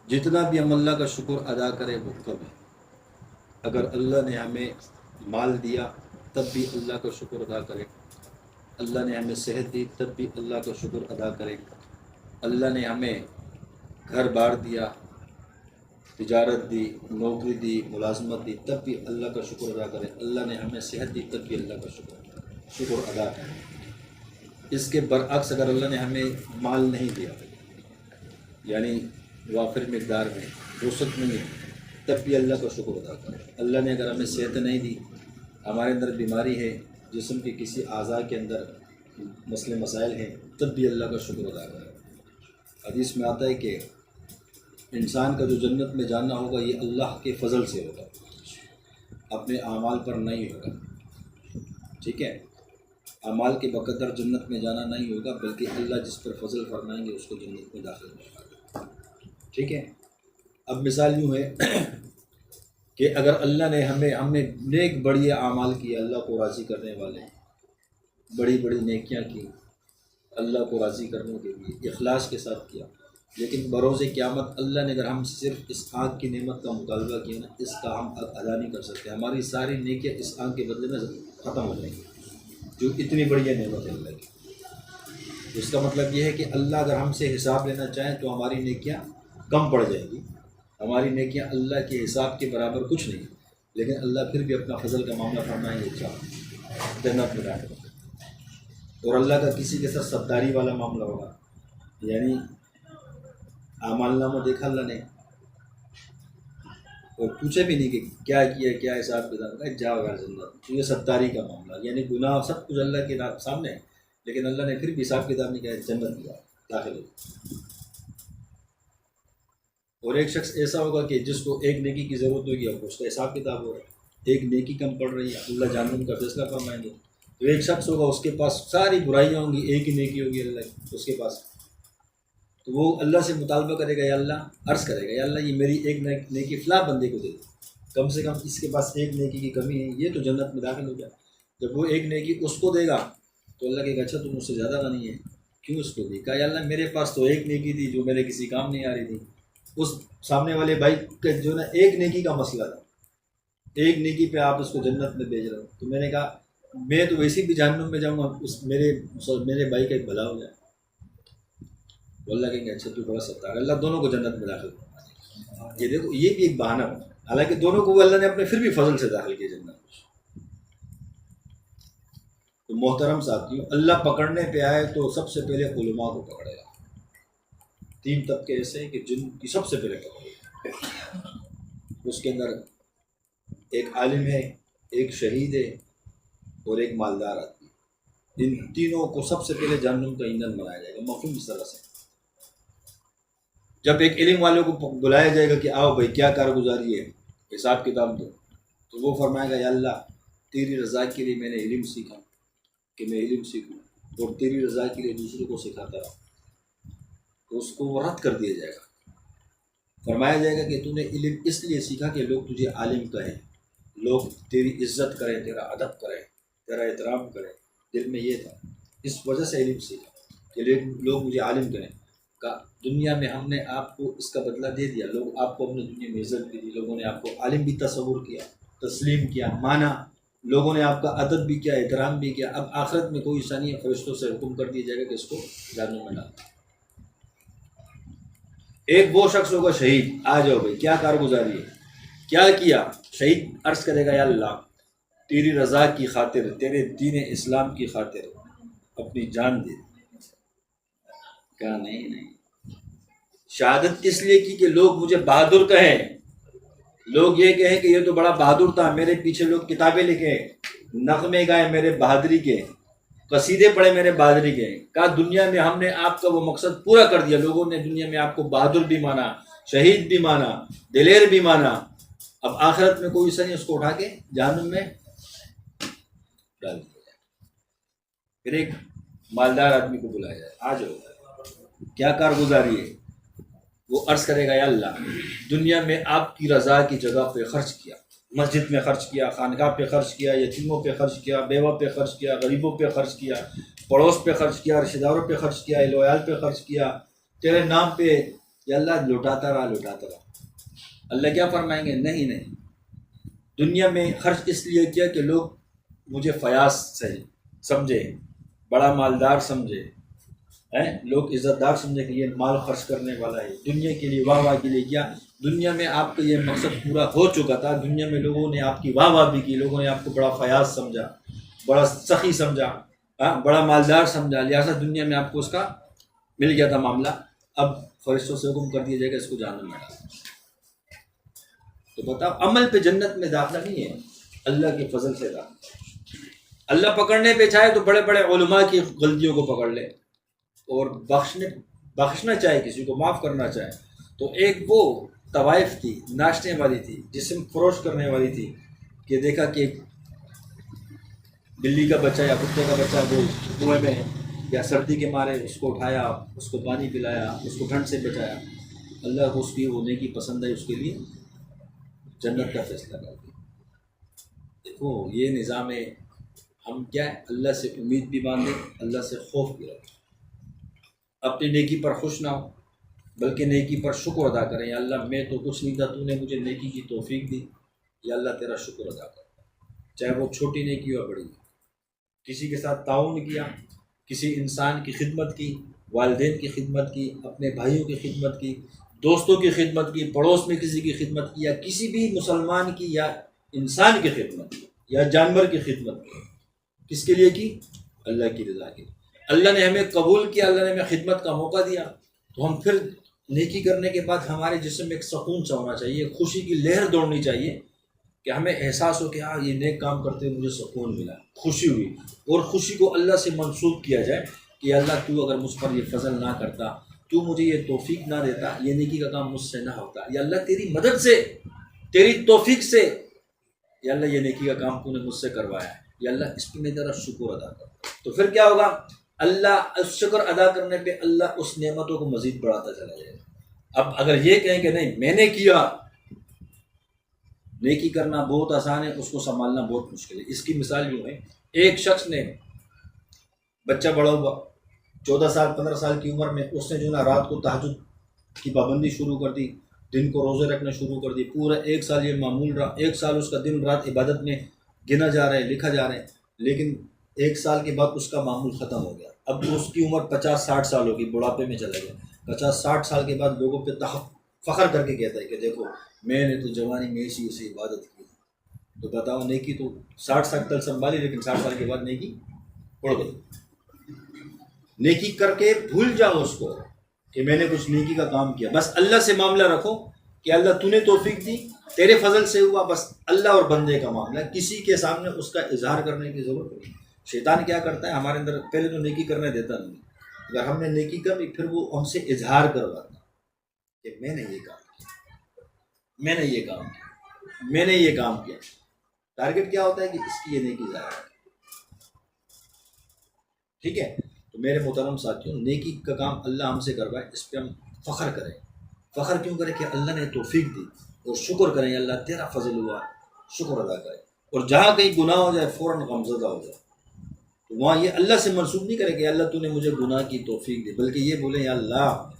جتنا بھی ہم اللہ کا شکر ادا کریں وہ کم ہے۔ اگر اللہ نے ہمیں مال دیا تب بھی اللہ کا شکر ادا کریں، اللہ نے ہمیں صحت دی تب بھی اللہ کا شکر ادا کریں، اللہ نے ہمیں گھر بار دیا، تجارت دی، نوکری دی، ملازمت دی، تب بھی اللہ کا شکر ادا کریں، اللہ نے ہمیں صحت دی تب بھی اللہ کا شکر ادا کریں۔ اس کے برعکس اگر اللہ نے ہمیں مال نہیں دیا، یعنی وافر مقدار میں وسعت نہیں ہے، تب بھی اللہ کا شکر ادا کریں۔ اللہ نے اگر ہمیں صحت نہیں دی، ہمارے اندر بیماری ہے، جسم کے کسی اعضاء کے اندر مسئلے مسائل ہیں، تب بھی اللہ کا شکر ادا کریں۔ حدیث میں آتا ہے کہ انسان کا جو جنت میں جانا ہوگا یہ اللہ کے فضل سے ہوگا، اپنے اعمال پر نہیں ہوگا، ٹھیک ہے؟ اعمال کے بقدر جنت میں جانا نہیں ہوگا، بلکہ اللہ جس پر فضل فرمائیں گے اس کو جنت میں داخل ہوگا، ٹھیک ہے؟ اب مثال یوں ہے کہ اگر اللہ نے ہم نے نیک بڑی اعمال کیے، اللہ کو راضی کرنے والے بڑی بڑی نیکیاں کی اللہ کو راضی کرنے کے لیے اخلاص کے ساتھ کیا، لیکن بروز قیامت اللہ نے اگر ہم صرف اس آنکھ کی نعمت کا مطالبہ کیا نا، اس کا ہم ادا نہیں کر سکتے، ہماری ساری نیکیاں اس آنکھ کے بدلے میں ختم ہو جائیں گی، جو اتنی بڑی نعمت ہے اللہ کی۔ اس کا مطلب یہ ہے کہ اللہ اگر ہم سے حساب لینا چاہیں تو ہماری نیکیاں کم پڑ جائیں گی، ہماری نیکیاں اللہ کے حساب کے برابر کچھ نہیں، لیکن اللہ پھر بھی اپنا فضل کا معاملہ فرمائیں گے جنت میں داخل۔ اور اللہ کا کسی کے ساتھ ستاری والا معاملہ ہوگا، یعنی اعمال نامہ دیکھا اللہ نے اور پوچھے بھی نہیں کہ کیا کیا، کیا حساب کتاب کا، جاؤ یار جنت۔ تو یہ ستاری کا معاملہ، یعنی گناہ سب کچھ اللہ کے سامنے ہے، لیکن اللہ نے پھر بھی حساب کتاب نہیں کیا، جنت میں داخل ہو۔ اور ایک شخص ایسا ہوگا کہ جس کو ایک نیکی کی ضرورت ہوگی، اب اس کا حساب کتاب ہو رہا ہے، ایک نیکی کم پڑ رہی ہے، اللہ جہنم کا فیصلہ فرمائیں گے۔ تو ایک شخص ہوگا اس کے پاس ساری برائیاں ہوں گی، ایک ہی نیکی ہوگی اللہ کی اس کے پاس، تو وہ اللہ سے مطالبہ کرے گا، یا اللہ عرض کرے گا، یا اللہ یہ میری ایک نیکی فلاں بندے کو دے دو، کم سے کم اس کے پاس ایک نیکی کی کمی ہے، یہ تو جنت میں داخل ہو جائے۔ جب وہ ایک نیکی اس کو دے گا تو اللہ کہے گا اچھا تم مجھ سے زیادہ غنی ہے، کیوں اس کو دی؟ کہا یا اللہ میرے پاس تو ایک نیکی تھی جو میرے کسی کام نہیں آ رہی تھی، اس سامنے والے بھائی کا جو نا ایک نیکی کا مسئلہ تھا، ایک نیکی پہ آپ اس کو جنت میں بھیج رہے ہو۔ تو میں نے کہا میں تو ویسے بھی جہنم میں جاؤں گا، اس میرے بھائی کا ایک بھلا ہو جائے۔ تو اللہ کہیں گے اچھا تو بڑا ستار، اللہ دونوں کو جنت میں داخل کرنا۔ یہ دیکھو یہ بھی ایک بہانہ ہے، حالانکہ دونوں کو اللہ نے اپنے پھر بھی فضل سے داخل کیا جنت۔ تو محترم ساتھیوں، اللہ پکڑنے پہ آئے تو سب سے پہلے علماء کو پکڑے گا۔ تین طبقے ایسے ہیں کہ جن کی سب سے پہلے پکڑے گا، اس کے اندر ایک عالم ہے، ایک شہید ہے اور ایک مالدار آدمی۔ ان تینوں کو سب سے پہلے جہنم کا ایندھن بنایا جائے گا، مفہوم اس طرح سے۔ جب ایک علم والوں کو بلایا جائے گا کہ آؤ بھائی کیا کارگزاری ہے، حساب کتاب دو، تو وہ فرمائے گا یا اللہ تیری رضا کے لیے میں نے علم سیکھا کہ میں علم سیکھوں، اور تیری رضا کے لیے دوسروں کو سکھاتا رہا، تو اس کو وہ رد کر دیا جائے گا۔ فرمایا جائے گا کہ تو نے علم اس لیے سیکھا کہ لوگ تجھے عالم کہیں، لوگ تیری عزت کریں، تیرا ادب کریں، تیرا احترام کریں، دل میں یہ تھا، اس وجہ سے علم سیکھا کہ لوگ مجھے عالم کہیں۔ دنیا میں ہم نے آپ کو اس کا بدلہ دے دیا، لوگ آپ کو اپنے دنیا میں عزت بھی دی، لوگوں نے آپ کو عالم بھی تصور کیا، تسلیم کیا، مانا، لوگوں نے آپ کا ادب بھی کیا، احترام بھی کیا۔ اب آخرت میں کوئی ثانی فرشتوں سے حکم کر دیا جائے گا کہ اس کو جہنم میں ڈال۔ ایک وہ شخص ہوگا شہید، آ جاؤ بھائی کیا کارگزاری ہے، کیا کیا؟ شہید عرض کرے گا یا اللہ تیری رضا کی خاطر، تیرے دین اسلام کی خاطر اپنی جان دے۔ کہا نہیں، شہادت اس لیے کی کہ لوگ مجھے بہادر کہیں، لوگ یہ کہیں کہ یہ تو بڑا بہادر تھا، میرے پیچھے لوگ کتابیں لکھے، نغمے گائے میرے بہادری کے، قصیدے پڑھے میرے بہادری کے۔ کہا دنیا میں ہم نے آپ کا وہ مقصد پورا کر دیا، لوگوں نے دنیا میں آپ کو بہادر بھی مانا، شہید بھی مانا، دلیر بھی مانا، اب آخرت میں کوئی نہیں، اس کو اٹھا کے جہنم میں ڈال دیا جائے۔ پھر ایک مالدار آدمی کو بلایا جائے، آ جاؤ کیا کارگزاری ہے؟ وہ عرض کرے گا یا اللہ دنیا میں آپ کی رضا کی جگہ پہ خرچ کیا، مسجد میں خرچ کیا، خانقاہ پہ خرچ کیا، یتیموں پہ خرچ کیا، بیوہ پہ خرچ کیا، غریبوں پہ خرچ کیا، پڑوس پہ خرچ کیا، رشتہ داروں پہ خرچ کیا، اہل و عیال پہ خرچ کیا، تیرے نام پہ یا اللہ لوٹاتا رہا لوٹاتا رہا. اللہ کیا فرمائیں گے؟ نہیں، دنیا میں خرچ اس لیے کیا کہ لوگ مجھے فیاض سے سمجھے، بڑا مالدار سمجھے، لوگ عزت دار سمجھے کہ یہ مال خرچ کرنے والا ہے. دنیا کے لیے واہ کے لیے کیا؟ دنیا میں آپ کا یہ مقصد پورا ہو چکا تھا. دنیا میں لوگوں نے آپ کی واہ بھی کی، لوگوں نے آپ کو بڑا فیاض سمجھا، بڑا سخی سمجھا، بڑا مالدار سمجھا، لہٰذا دنیا میں آپ کو اس کا مل گیا تھا معاملہ. اب فرشتوں سے حکم کر دیا جائے گا اس کو جہنم میں ڈالو. تو بتاؤ، عمل پہ جنت میں داخلہ نہیں ہے، اللہ کے فضل سے داخلہ. اللہ پکڑنے پہ چاہے تو بڑے بڑے علماء کی غلطیوں کو پکڑ لے اور بخشنا چاہے، کسی کو معاف کرنا چاہے. تو ایک وہ طوائف تھی ناچنے والی تھی، جسم فروش کرنے والی تھی، کہ دیکھا کہ بلی کا بچہ یا کتے کا بچہ وہ کنویں میں ہے، یا سردی کے مارے اس کو اٹھایا، اس کو پانی پلایا، اس کو ٹھنڈ سے بچایا. اللہ کو اس کی وہ نیکی پسند ہے، اس کے لیے جنت کا فیصلہ کر دیا. دیکھو یہ نظام ہے. ہم کیا ہے؟ اللہ سے امید بھی باندھیں، اللہ سے خوف بھی رکھیں. اپنی نیکی پر خوش نہ ہو، بلکہ نیکی پر شکر ادا کریں. یا اللہ میں تو کچھ نہیں تھا، تو نے مجھے نیکی کی توفیق دی، یا اللہ تیرا شکر ادا کر. چاہے وہ چھوٹی نیکی ہو بڑی. کسی کے ساتھ تعاون کیا، کسی انسان کی خدمت کی، والدین کی خدمت کی، اپنے بھائیوں کی خدمت کی، دوستوں کی خدمت کی، پڑوس میں کسی کی خدمت کی، یا کسی بھی مسلمان کی یا انسان کی خدمت کی، یا جانور کی خدمت کی. کس کے لیے کی؟ اللہ کی رضا کے لیے. اللہ نے ہمیں قبول کیا، اللہ نے ہمیں خدمت کا موقع دیا، تو ہم پھر نیکی کرنے کے بعد ہمارے جسم میں ایک سکون سا ہونا چاہیے، خوشی کی لہر دوڑنی چاہیے، کہ ہمیں احساس ہو کہ ہاں یہ نیک کام کرتے ہوئے مجھے سکون ملا، خوشی ہوئی. اور خوشی کو اللہ سے منسوب کیا جائے کہ اللہ تو اگر مجھ پر یہ فضل نہ کرتا، تو مجھے یہ توفیق نہ دیتا، یہ نیکی کا کام مجھ سے نہ ہوتا، یا اللہ تیری مدد سے، تیری توفیق سے یا اللہ یہ نیکی کا کام تو نے مجھ سے کروایا ہے، یا اللہ اس پہ میں تیرا شکر ادا کرتا. تو پھر کیا ہوگا؟ اللہ اس شکر ادا کرنے پہ اللہ اس نعمتوں کو مزید بڑھاتا چلا جائے گا. اب اگر یہ کہیں کہ نہیں میں نے کیا، نیکی کرنا بہت آسان ہے، اس کو سنبھالنا بہت مشکل ہے. اس کی مثال یوں ہے، ایک شخص نے بچہ بڑا ہوا 14 سال 15 سال کی عمر میں، اس نے جو نا رات کو تہجد کی پابندی شروع کر دی، دن کو روزے رکھنا شروع کر دی. پورا 1 سال یہ معمول رہا، 1 سال اس کا دن رات عبادت میں گنا جا رہا ہے، لکھا جا رہا ہے. لیکن 1 سال کے بعد اس کا معمول ختم ہو گیا. اب اس کی عمر 50-60 سال ہوگی، بڑھاپے میں چلا گیا. 50-60 سال کے بعد لوگوں پہ فخر کر کے کہتا ہے کہ دیکھو میں نے تو جوانی میں ایسی عبادت کی. تو بتاؤ نیکی تو 60 سال تک سنبھالی، لیکن 60 سال کے بعد نیکی اڑ گئی. نیکی کر کے بھول جاؤ اس کو کہ میں نے کچھ نیکی کا کام کیا. بس اللہ سے معاملہ رکھو کہ اللہ تو نے توفیق دی، تیرے فضل سے ہوا. بس اللہ اور بندے کا معاملہ، کسی کے سامنے اس کا اظہار کرنے کی ضرورت نہیں. شیطان کیا کرتا ہے ہمارے اندر؟ پہلے تو نیکی کرنے دیتا نہیں. اگر ہم نے نیکی کر لی پھر وہ ہم سے اظہار کرواتا کہ میں نے یہ کام کیا، میں نے یہ کام کیا، میں نے یہ کام کیا. ٹارگٹ کیا ہوتا ہے کہ اس کی یہ نیکی ظاہر ہے. ٹھیک ہے؟ تو میرے محترم ساتھیوں، نیکی کا کام اللہ ہم سے کروائے، اس پہ ہم فخر کریں. فخر کیوں کریں؟ کہ اللہ نے توفیق دی، اور شکر کریں اللہ تیرا فضل ہوا، شکر ادا کریں. اور جہاں کہیں گناہ ہو جائے فوراً غمزدہ ہو جائے، تو وہاں یہ اللہ سے منسوب نہیں کرے کہ اللہ تو نے مجھے گناہ کی توفیق دی، بلکہ یہ بولیں یا اللہ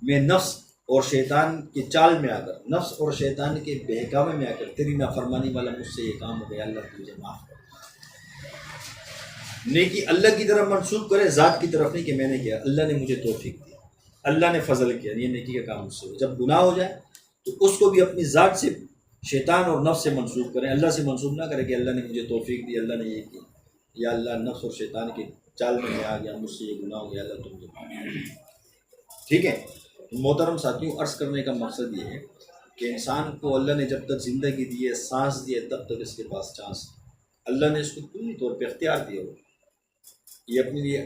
میں نفس اور شیطان کی چال میں آ کر، نفس اور شیطان کے بہکاوے میں آ کر تیری نافرمانی والا مجھ سے یہ کام ہو گیا، اللہ مجھے معاف کر. نیکی اللہ کی طرف منسوب کرے، ذات کی طرف نہیں کہ میں نے کیا، اللہ نے مجھے توفیق دی، اللہ نے فضل کیا، یہ نیکی کا کام مجھ سے ہو. جب گناہ ہو جائے تو اس کو بھی اپنی ذات سے، شیطان اور نفس سے منسوب کریں، اللہ سے منسوب نہ کرے کہ اللہ نے مجھے توفیق دی، اللہ نے یہ کیا، یا اللہ نفس اور شیطان کے چال میں آ گیا، مجھ سے یہ گناہ ہو گیا، اللہ تم مجھے. ٹھیک ہے؟ محترم ساتھیوں، عرض کرنے کا مقصد یہ ہے کہ انسان کو اللہ نے جب تک زندگی دی ہے، سانس دی ہے، تب تک اس کے پاس چانس ہے. اللہ نے اس کو پوری طور پہ اختیار دیا ہو، یہ اپنے لیے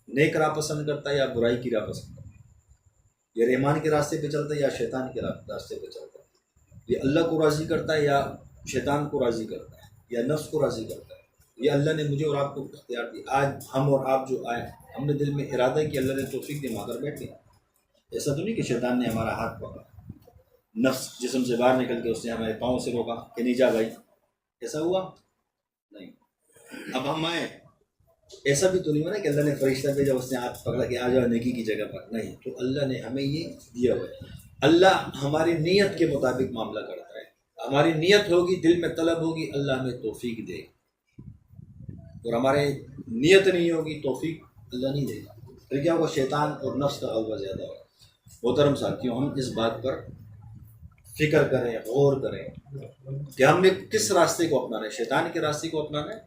نیک راہ پسند کرتا ہے یا برائی کی راہ پسند کرتا ہے، یا رحمان کے راستے پہ چلتا ہے یا شیطان کے راستے پہ چلتا ہے، یہ اللہ کو راضی کرتا ہے یا شیطان کو راضی کرتا ہے یا نفس کو راضی کرتا ہے. یہ اللہ نے مجھے اور آپ کو اختیار دی. آج ہم اور آپ جو آئے، ہم نے دل میں ارادہ کہ اللہ نے توفیق دی، ماں کر بیٹھے. ایسا تو نہیں کہ شیطان نے ہمارا ہاتھ پکڑا، نفس جسم سے باہر نکل کے اس نے ہمارے پاؤں سے روکا کہ نہیں جا بھائی. ایسا ہوا نہیں. اب ہم آئے، ایسا بھی تو نہیں ہوا نا کہ اللہ نے فرشتہ بھیجا، اس نے ہاتھ پکڑا کہ آ جاؤ نیکی کی جگہ پر. نہیں، تو اللہ نے ہمیں یہ دیا ہوا ہے. اللہ ہماری نیت کے مطابق معاملہ کرتا ہے. ہماری نیت ہوگی، دل میں طلب ہوگی، اللہ ہمیں توفیق دے. اور ہمارے نیت نہیں ہوگی، توفیق اللہ نہیں دے گا. پھر کیا ہوگا؟ شیطان اور نفس کا غلبہ زیادہ ہوگا. محترم ساتھیوں، ہم اس بات پر فکر کریں، غور کریں کہ ہم نے کس راستے کو اپنانا ہے، شیطان کے راستے کو اپنانا ہے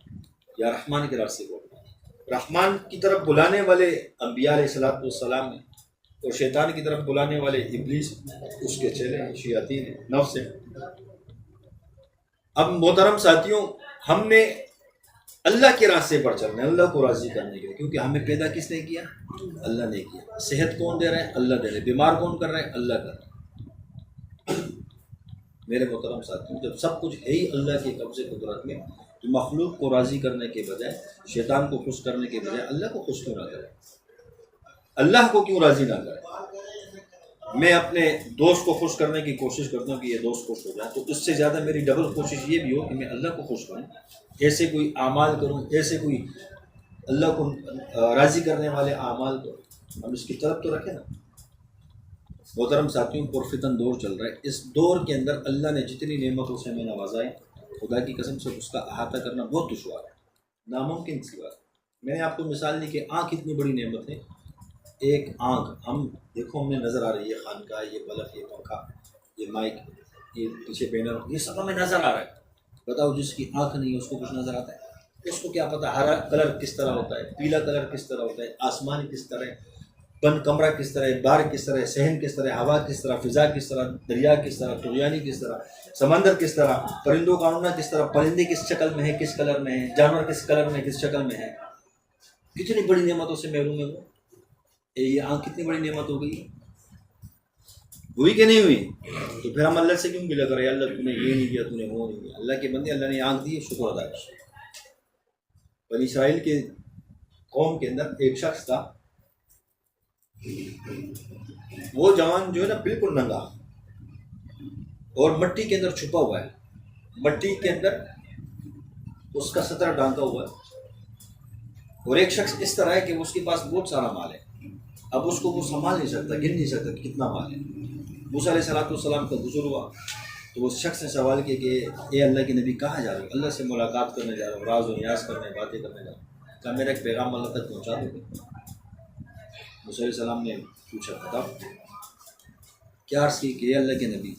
یا رحمان کے راستے کو اپنانا ہے. رحمان کی طرف بلانے والے انبیاء علیہ الصلوۃ والسلام ہیں، اور شیطان کی طرف بلانے والے ابلیس، اس کے چیلے ہیں، شیاطین ہیں، نفس ہیں. اب محترم ساتھیوں، ہم نے اللہ کے راستے پر چلنا ہے، اللہ کو راضی کرنے کے لیے، کیونکہ ہمیں پیدا کس نے کیا؟ اللہ نے کیا. صحت کون دے رہا ہے؟ اللہ دے رہے. بیمار کون کر رہا ہے؟ اللہ کر رہا ہے. میرے محترم ساتھیوں، جب سب کچھ ہے ہی اللہ کے قبضے قدرت میں، تو مخلوق کو راضی کرنے کے بجائے، شیطان کو خوش کرنے کے بجائے اللہ کو خوش کیوں نہ کرے؟ اللہ کو کیوں راضی نہ کرے؟ میں اپنے دوست کو خوش کرنے کی کوشش کرتا ہوں کہ یہ دوست خوش ہو جائے، تو اس سے زیادہ میری ڈبل کوشش یہ بھی ہو کہ میں اللہ کو خوش کروں، ایسے کوئی اعمال کروں، ایسے کوئی اللہ کو راضی کرنے والے اعمال کروں. ہم اس کی طرف تو رکھیں نا. محترم ساتھیوں، پرفتن دور چل رہا ہے. اس دور کے اندر اللہ نے جتنی نعمتوں سے ہمیں نوازا ہے، خدا کی قسم سے اس کا احاطہ کرنا بہت دشوار ہے، ناممکن سی بات. میں نے آپ کو مثال دی کہ آنکھ اتنی بڑی نعمت ہے. ایک آنکھ، ہم دیکھو ہمیں نظر آ رہی ہے، خانقاہ، یہ بلب، یہ پنکھا، یہ مائک، یہ پیچھے بینر، یہ سب ہمیں نظر آ رہا ہے. بتاؤ جس کی آنکھ نہیں ہے اس کو کچھ نظر آتا ہے؟ اس کو کیا پتہ ہرا کلر کس طرح ہوتا ہے، پیلا کلر کس طرح ہوتا ہے، آسمان کس طرح ہے، بند کمرہ کس طرح ہے، بار کس طرح ہے، صحن کس طرح ہے، ہوا کس طرح، فضا کس طرح، دریا کس طرح، طغیانی کس طرح، سمندر کس طرح، پرندوں کا اڑنا کس طرح، پرندے کس شکل میں ہے، کس کلر میں ہے، جانور کس کلر میں، کس شکل میں ہے. کتنی بڑی نعمتوں سے محروم ہے وہ. یہ آنکھ کتنی بڑی نعمت ہو گئی، ہوئی کہ نہیں ہوئی؟ تو پھر ہم اللہ سے کیوں ملا کرے؟ اللہ تو نے یہ نہیں کیا، تو نے وہ نہیں کیا. اللہ کے بندے، اللہ نے آنکھ دی، شکر ادا کر. بنی اسرائیل کے قوم کے اندر ایک شخص تھا، وہ جوان جو ہے نا بالکل ننگا، اور مٹی کے اندر چھپا ہوا ہے. مٹی کے اندر اس کا سطر ڈھانکا ہوا ہے. اور ایک شخص اس طرح ہے کہ اس کے پاس بہت سارا مال ہے. اب اس کو وہ سنبھال نہیں سکتا، گن نہیں سکتا کہ کتنا مال ہے. موسیٰ علیہ السلام کا گزر ہوا تو اس شخص نے سوال کیا کہ اے اللہ کے نبی، کہاں جا رہے ہو؟ اللہ سے ملاقات کرنے جا رہا ہوں، راز و نیاز کرنے، باتیں کرنے جا رہا ہوں. کہا میرا ایک پیغام اللہ تک پہنچا دو گے؟ موسیٰ علیہ السلام نے پوچھا، بتاؤ کیا عرض کی کہ اے اللہ کے نبی،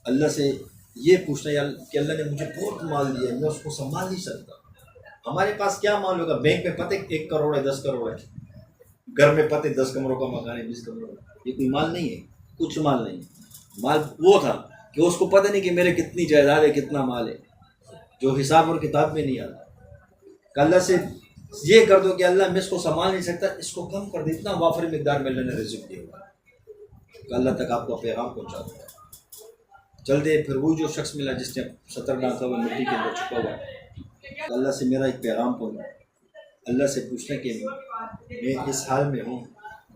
اللہ سے یہ پوچھنا کہ اللہ نے مجھے بہت مال دیا ہے، میں اس کو سنبھال نہیں سکتا. ہمارے پاس کیا مال ہوگا؟ بینک میں پتہ 1 کروڑ ہے، 10 کروڑ ہے، گھر میں پتہ 10 کمروں کا مکان ہے، 20 کمروں کا. یہ کوئی مال نہیں ہے، کچھ مال نہیں. مال وہ تھا کہ اس کو پتہ نہیں کہ میرے کتنی جائیداد ہے، کتنا مال ہے، جو حساب اور کتاب میں نہیں آتا. کہ اللہ سے یہ کر دو کہ اللہ میں اس کو سنبھال نہیں سکتا، اس کو کم کر دے، اتنا وافر مقدار میں اللہ نے رزق دیا ہوا. کہ اللہ تک آپ کو پیغام پہنچا دو. چل دے. پھر وہی جو شخص ملا جس نے سطر ڈھانکا ہوا مٹی کے اندر چھپا ہوا ہے، کہ اللہ سے میرا ایک پیغام پہنچا. اللہ سے پوچھنا کہ میں اس حال میں ہوں،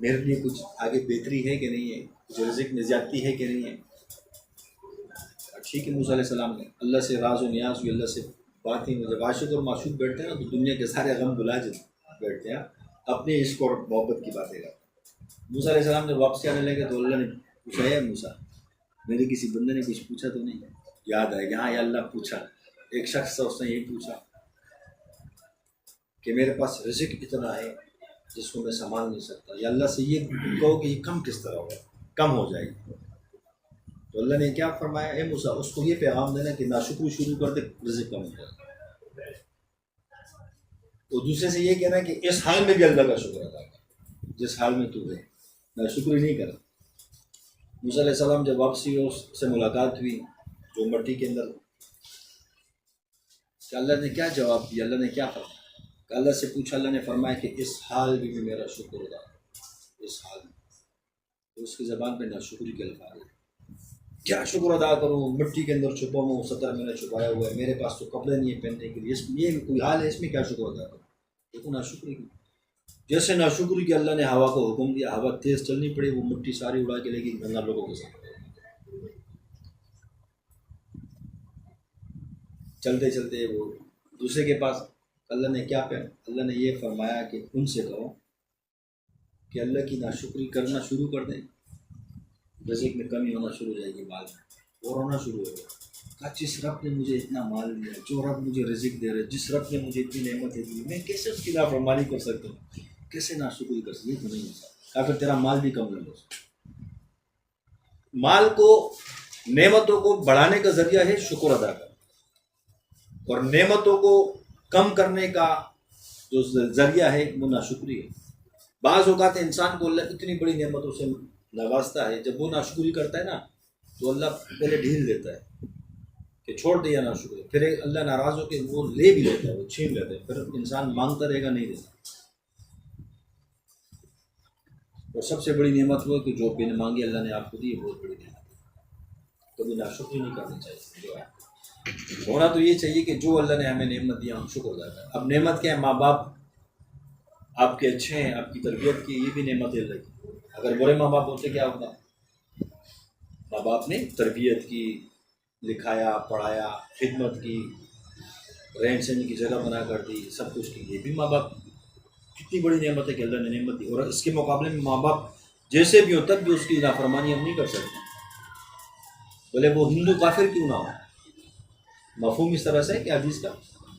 میرے لیے کچھ آگے بہتری ہے کہ نہیں ہے، کچھ رزق میں زیادتی ہے کہ نہیں ہے. ٹھیک ہے، موسیٰ علیہ السلام نے اللہ سے راز و نیاز ہوئی، اللہ سے باتیں. جب عاشق اور معشوق بیٹھتے ہیں نا تو دنیا کے سارے غم بھلا بیٹھتے ہیں، اپنے عشق اور محبت کی باتیں کرتے ہیں. موسیٰ علیہ السلام جب واپسی آنے لگے تو اللہ نے پوچھا، ہے موسیٰ، میرے کسی بندے نے کچھ پوچھا تو نہیں؟ یاد آئے کہ ہاں یا اللہ پوچھا. ایک شخص تھا، اس نے یہی پوچھا کہ میرے پاس رزق اتنا ہے جس کو میں سنبھال نہیں سکتا، یا اللہ سے یہ کہو کہ یہ کم کس طرح ہوگا، کم ہو جائے گی. تو اللہ نے کیا فرمایا، اے موسیٰ اس کو یہ پیغام دینا کہ ناشکری شروع کر دے، رزق کم ہو جائے گا. تو دوسرے سے یہ کہنا کہ اس حال میں بھی اللہ کا شکر ادا کر، جس حال میں تو ہے، ناشکری نہیں کرا. موسیٰ علیہ السلام جب واپسی ہوئی، اس سے ملاقات ہوئی جو مٹی کے اندر. کہ اللہ نے کیا جواب دیا، اللہ نے کیا فرمایا؟ کہ اللہ سے پوچھا، اللہ نے فرمایا کہ اس حال میں بھی میرا شکر ادا کر، اس حال میں. تو اس کی زبان پہ ناشکری کے الفاظ ہے. کیا شکر ادا کروں، مٹی کے اندر چھپا ہوں، سطر میں نے چھپایا ہوا ہے، میرے پاس تو کپڑے نہیں ہیں پہننے کے لیے، یہ کوئی حال ہے، اس میں کیا شکر ادا کروں؟ دیکھو ناشکری کی. جیسے ناشکری کہ اللہ نے ہوا کو حکم دیا، ہوا تیز چلنی پڑی، وہ مٹی ساری اڑا کے لے گئی گنگا لوگوں کے ساتھ. چلتے چلتے وہ دوسرے کے پاس، اللہ نے کیا اللہ نے یہ فرمایا کہ ان سے کہو کہ اللہ کی ناشکری کرنا شروع کر دیں، رزق میں کمی ہونا شروع ہو جائے گی، مال میں اور ہونا شروع ہو گیا. کہا جس رب نے مجھے اتنا مال دیا، جو رب مجھے رزق دے رہے، جس رب نے مجھے اتنی نعمتیں دی، میں کیسے اس کی نافرمانی کر سکتا ہوں، کیسے ناشکری کر سکتا ہوں؟ یہ تو نہیں ہوتا. کہا پھر تیرا مال بھی کم نہیں ہو سکتا. مال کو، نعمتوں کو بڑھانے کا ذریعہ ہے شکر ادا کرنا، اور نعمتوں کو کم کرنے کا جو ذریعہ ہے وہ ناشکری ہے. بعض اوقات انسان کو اللہ اتنی بڑی نعمتوں سے نوازتا ہے، جب وہ ناشکری کرتا ہے نا تو اللہ پہلے ڈھیل دیتا ہے کہ چھوڑ دیا ناشکری، پھر اللہ ناراض ہو کے وہ لے بھی لیتا ہے، وہ چھین لیتا ہے، پھر انسان مانگتا رہے گا، نہیں دیتا. اور سب سے بڑی نعمت وہ ہے کہ جو بن مانگے اللہ نے آپ کو دی، بہت بڑی نعمت ہے. کبھی ناشکری نہیں کرنی چاہیے. جو ہے ہونا تو یہ چاہیے کہ جو اللہ نے ہمیں نعمت دیا ہم شکر ادا کریں. اب نعمت کیا ہے؟ ماں باپ آپ کے اچھے ہیں، آپ کی تربیت کی، یہ بھی نعمت ہے اللہ کی. اگر برے ماں باپ ہوتے کیا ہوگا؟ ماں باپ نے تربیت کی، لکھایا، پڑھایا، خدمت کی، رہن سہن کی جگہ بنا کر دی، سب کچھ کی. یہ بھی ماں باپ کتنی بڑی نعمت ہے کہ اللہ نے نعمت دی. اور اس کے مقابلے میں ماں باپ جیسے بھی ہو تب بھی اس کی نافرمانی ہم نہیں کر سکتے، بولے وہ ہندو کافر کیوں نہ ہو. مفہوم اس طرح سے ہے کہ حدیث کا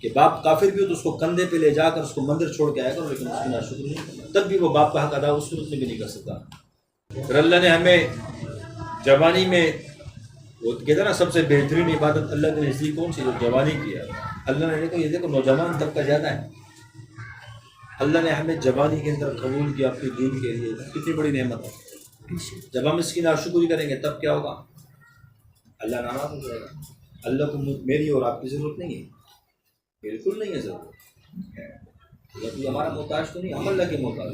کہ باپ کافر بھی ہو تو اس کو کندھے پہ لے جا کر اس کو مندر چھوڑ کے آیا کرو، لیکن اس کی ناشکری نہیں کرنا، تب بھی وہ باپ کا حق ادا اس صورت میں بھی نہیں کر سکتا. پھر اللہ نے ہمیں جوانی میں، وہ کہتے ہیں نا سب سے بہترین عبادت اللہ کے نزدیک کون سی؟ جو جوانی کی ہے. اللہ نے دیکھو، یہ دیکھو نوجوان طبقہ زیادہ ہے، اللہ نے ہمیں جوانی کے اندر قبول کیا اپنے دین کے لیے، کتنی بڑی نعمت ہے. جب ہم اس کی ناشکری کریں گے تب کیا ہوگا؟ اللہ ناراض ہو جائے گا. اللہ کو میری اور آپ کی ضرورت نہیں ہے، بالکل نہیں ہے ضرورت. اللہ ہمارا محتاج تو نہیں، ہم اللہ کے محتاج.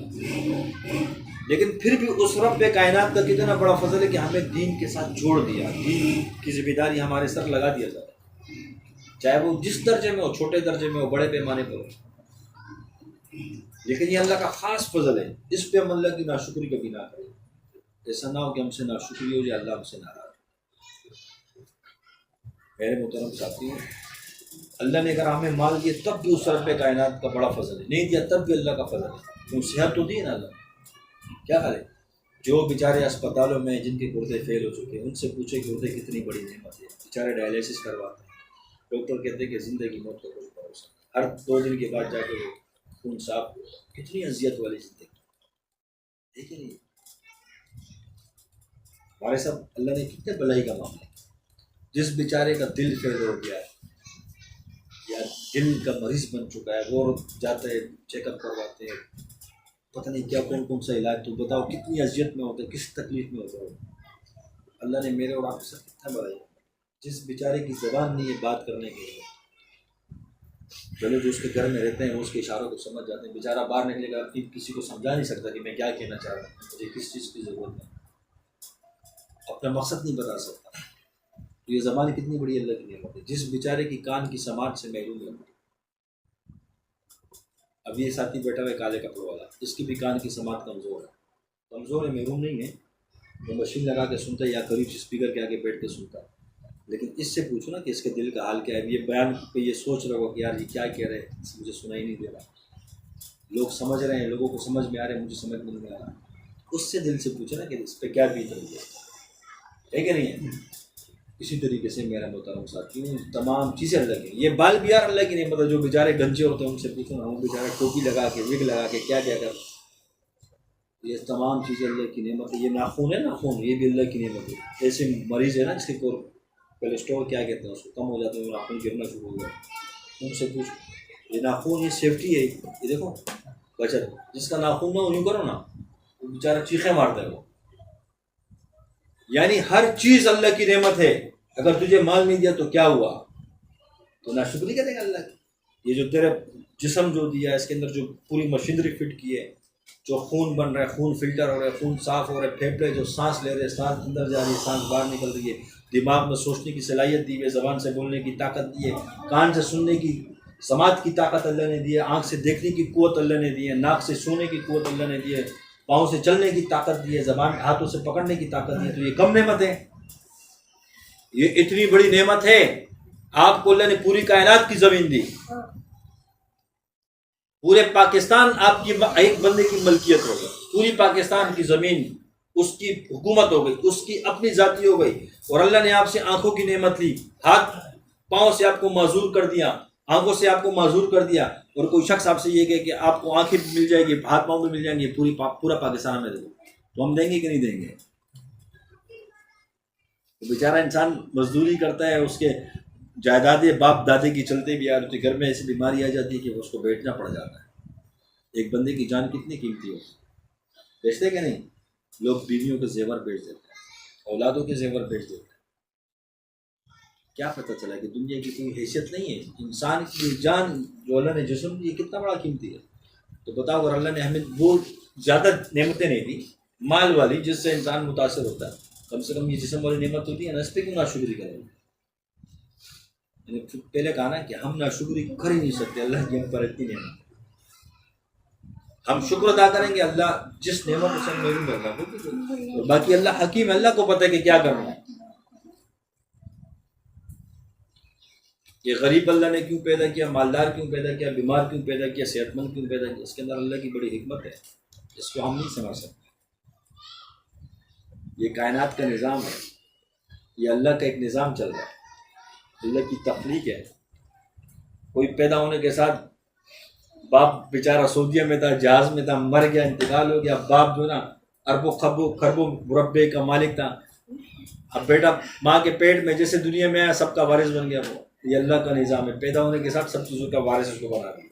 لیکن پھر بھی اس رب کائنات کا کتنا بڑا فضل ہے کہ ہمیں دین کے ساتھ جوڑ دیا، دین کی ذمہ داری ہمارے سر لگا دیا جاتا ہے، چاہے وہ جس درجے میں ہو، چھوٹے درجے میں ہو، بڑے پیمانے پر ہو. لیکن یہ اللہ کا خاص فضل ہے، اس پہ ہم اللہ کی ناشکری کبھی نہ کریں. ایسا نہ ہو کہ ہم سے ناشکری ہو جائے، اللہ ہم سے ناراض. میرے محترم ساتھی، اللہ نے اگر ہمیں مال دیا تب بھی اس رب کائنات کا بڑا فضل ہے، نہیں دیا تب بھی اللہ کا فضل ہے. کیوں؟ صحت تو دی نا اللہ. کیا کرے جو بیچارے اسپتالوں میں جن کے گردے فیل ہو چکے ہیں، ان سے پوچھے کہ گردے کتنی بڑی نعمت ہے. بیچارے ڈائلیسس کرواتے ہیں، ڈاکٹر کہتے ہیں کہ زندگی موت کا کوئی بھروسہ، ہر 2 دن کے بعد جا کے وہ خون صاف. کتنی اذیت والی زندگی ہے کہ نہیں؟ ہمارے ساتھ اللہ نے کتنے بلائی کا معاملہ. جس بیچارے کا دل فیل ہو گیا ہے یا دل کا مریض بن چکا ہے، وہ جاتے ہیں چیک اپ کرواتے ہیں، پتہ نہیں کیا کون سا علاج. تو بتاؤ کتنی اذیت میں ہوتا ہے، کس تکلیف میں ہوتا ہے. اللہ نے میرے اور آپ کے ساتھ کتنا بڑا ہے. جس بیچارے کی زبان نہیں ہے بات کرنے کے لیے، چلو جو اس کے گھر میں رہتے ہیں وہ اس کے اشاروں کو سمجھ جاتے ہیں. بیچارہ باہر نکلے گا کسی کو سمجھا نہیں سکتا کہ میں کیا کہنا چاہ رہا ہوں، مجھے کس چیز کی ضرورت ہے، اپنا مقصد نہیں بتا سکتا. یہ زبان کتنی بڑی اللہ کی نعمت ہے. جس بیچارے کی کان کی سماعت سے محروم ہے، اب یہ ساتھی بیٹھا ہوا ہے کالے کپڑوں والا، اس کی بھی کان کی سماعت کمزور ہے، محروم نہیں ہے. وہ مشین لگا کے سنتا ہے یا قریب اسپیکر کے آگے بیٹھ کے سنتا ہے. لیکن اس سے پوچھو نا کہ اس کے دل کا حال کیا ہے. یہ بیان پہ یہ سوچ رہا ہو کہ یار یہ کیا کہہ رہے ہیں، مجھے سنائی نہیں دے رہا، لوگ سمجھ رہے ہیں، لوگوں کو سمجھ میں آ رہے ہیں، مجھے سمجھ میں نہیں آ رہا. اس سے دل سے پوچھو نا کہ اس پہ کیا بیت رہی ہے کہ نہیں ہے. اسی طریقے سے میرا محترم ساتھیوں، تمام چیزیں اللہ کی. یہ بال بھی یار اللہ کی نعمت ہے. جو بیچارے گنجے ہوتے ہیں ان سے پوچھو نا، وہ بیچارے ٹوپی لگا کے، وگ لگا کے کیا کیا کر، یہ تمام چیزیں اللہ کی نعمت ہے. یہ ناخون ہے، ناخون یہ بھی اللہ کی نعمت ہے. ایسے مریض ہے نا جس کے کولیسٹرول کیا کہتے ہیں اس کو کم ہو جاتا ہے، ناخون گرنا شروع ہو جاتا ہے، ان سے پوچھ. یہ ناخون یہ سیفٹی ہے. یہ دیکھو بچت، جس کا ناخون نہ ہو یوں کرو نا، وہ بیچارہ چیخیں مارتا ہے وہ. یعنی ہر چیز اللہ کی نعمت ہے. اگر تجھے مال نہیں دیا تو کیا ہوا؟ تو ناشکری کرے گا اللہ کی. یہ جو تیرے جسم جو دیا ہے، اس کے اندر جو پوری مشینری فٹ کی ہے، جو خون بن رہا ہے، خون فلٹر ہو رہا ہے، خون صاف ہو رہا ہے، پھیپھڑے جو سانس لے رہے ہیں، سانس اندر جا رہی ہے، سانس باہر نکل رہی ہے، دماغ میں سوچنے کی صلاحیت دی ہے، زبان سے بولنے کی طاقت دی ہے، کان سے سننے کی سماعت کی طاقت اللہ نے دی ہے، آنکھ سے دیکھنے کی قوت اللہ نے دی ہے، ناک سے سونے کی قوت اللہ نے دی ہے، پاؤں سے چلنے کی طاقت دی ہے، زبان ہاتھوں سے پکڑنے کی طاقت دی ہے. تو یہ کم نعمت ہے؟ یہ اتنی بڑی نعمت ہے. آپ کو اللہ نے پوری کائنات کی زمین دی، پورے پاکستان آپ کی ایک بندے کی ملکیت ہوگا. پوری پاکستان کی زمین اس کی حکومت ہو گئی، اس کی اپنی ذاتی ہو گئی، اور اللہ نے آپ سے آنکھوں کی نعمت لی، ہاتھ پاؤں سے آپ کو معذور کر دیا، آنکھوں سے آپ کو معذور کر دیا، اور کوئی شخص آپ سے یہ کہے کہ آپ کو آنکھیں بھی مل جائے گی، ہاتھ پاؤں بھی مل جائیں گے، پورا پاکستان میں دے دو، تو ہم دیں گے کہ نہیں دیں گے؟ تو بیچارہ انسان مزدوری کرتا ہے، اس کے جائیدادیں باپ دادے کی چلتے بھی آ رہی، گھر میں ایسی بیماری آ جاتی ہے کہ اس کو بیٹھنا پڑ جاتا ہے۔ ایک بندے کی جان کتنی قیمتی ہو، بیچتے کہ نہیں؟ لوگ بیویوں کے زیور بیچ دیتے ہیں، اولادوں کے زیور بیچ دیتے ہیں۔ کیا پتہ چلا کہ دنیا کی کوئی حیثیت نہیں ہے، انسان کی جان جو اللہ نے جسم دی کتنا بڑا قیمتی ہے۔ تو بتاؤ اگر اللہ نے ہمیں وہ زیادہ نعمتیں نہیں دی مال والی جس سے انسان متاثر ہوتا ہے، کم سے کم یہ جسم والی نعمت ہوتی ہے نا، اس پہ کیوں ناشکری کریں؟ پہلے کہا نا کہ ہم ناشکری کر ہی نہیں سکتے اللہ کی ہم پر اتنی نعمت۔ ہم شکر ادا کریں گے اللہ جس نعمت سے ہم محروم رکھا، اور باقی اللہ حکیم ہے، اللہ کو پتہ ہے کہ کیا کرنا ہے۔ یہ غریب اللہ نے کیوں پیدا کیا، مالدار کیوں پیدا کیا، بیمار کیوں پیدا کیا، صحت مند کیوں پیدا کیا، اس کے اندر اللہ کی بڑی حکمت ہے، اس کو ہم نہیں سمجھ سکتے۔ یہ کائنات کا نظام ہے، یہ اللہ کا ایک نظام چل رہا ہے، اللہ کی تخلیق ہے۔ کوئی پیدا ہونے کے ساتھ باپ بیچارہ سعودیہ میں تھا، جہاز میں تھا، مر گیا، انتقال ہو گیا، باپ جو نا اربوں خربوں مربے کا مالک تھا، اب بیٹا ماں کے پیٹ میں جیسے دنیا میں آیا سب کا وارث بن گیا۔ وہ یہ اللہ کا نظام ہے، پیدا ہونے کے ساتھ سب چیزوں کا وارث اس کو بنا دیا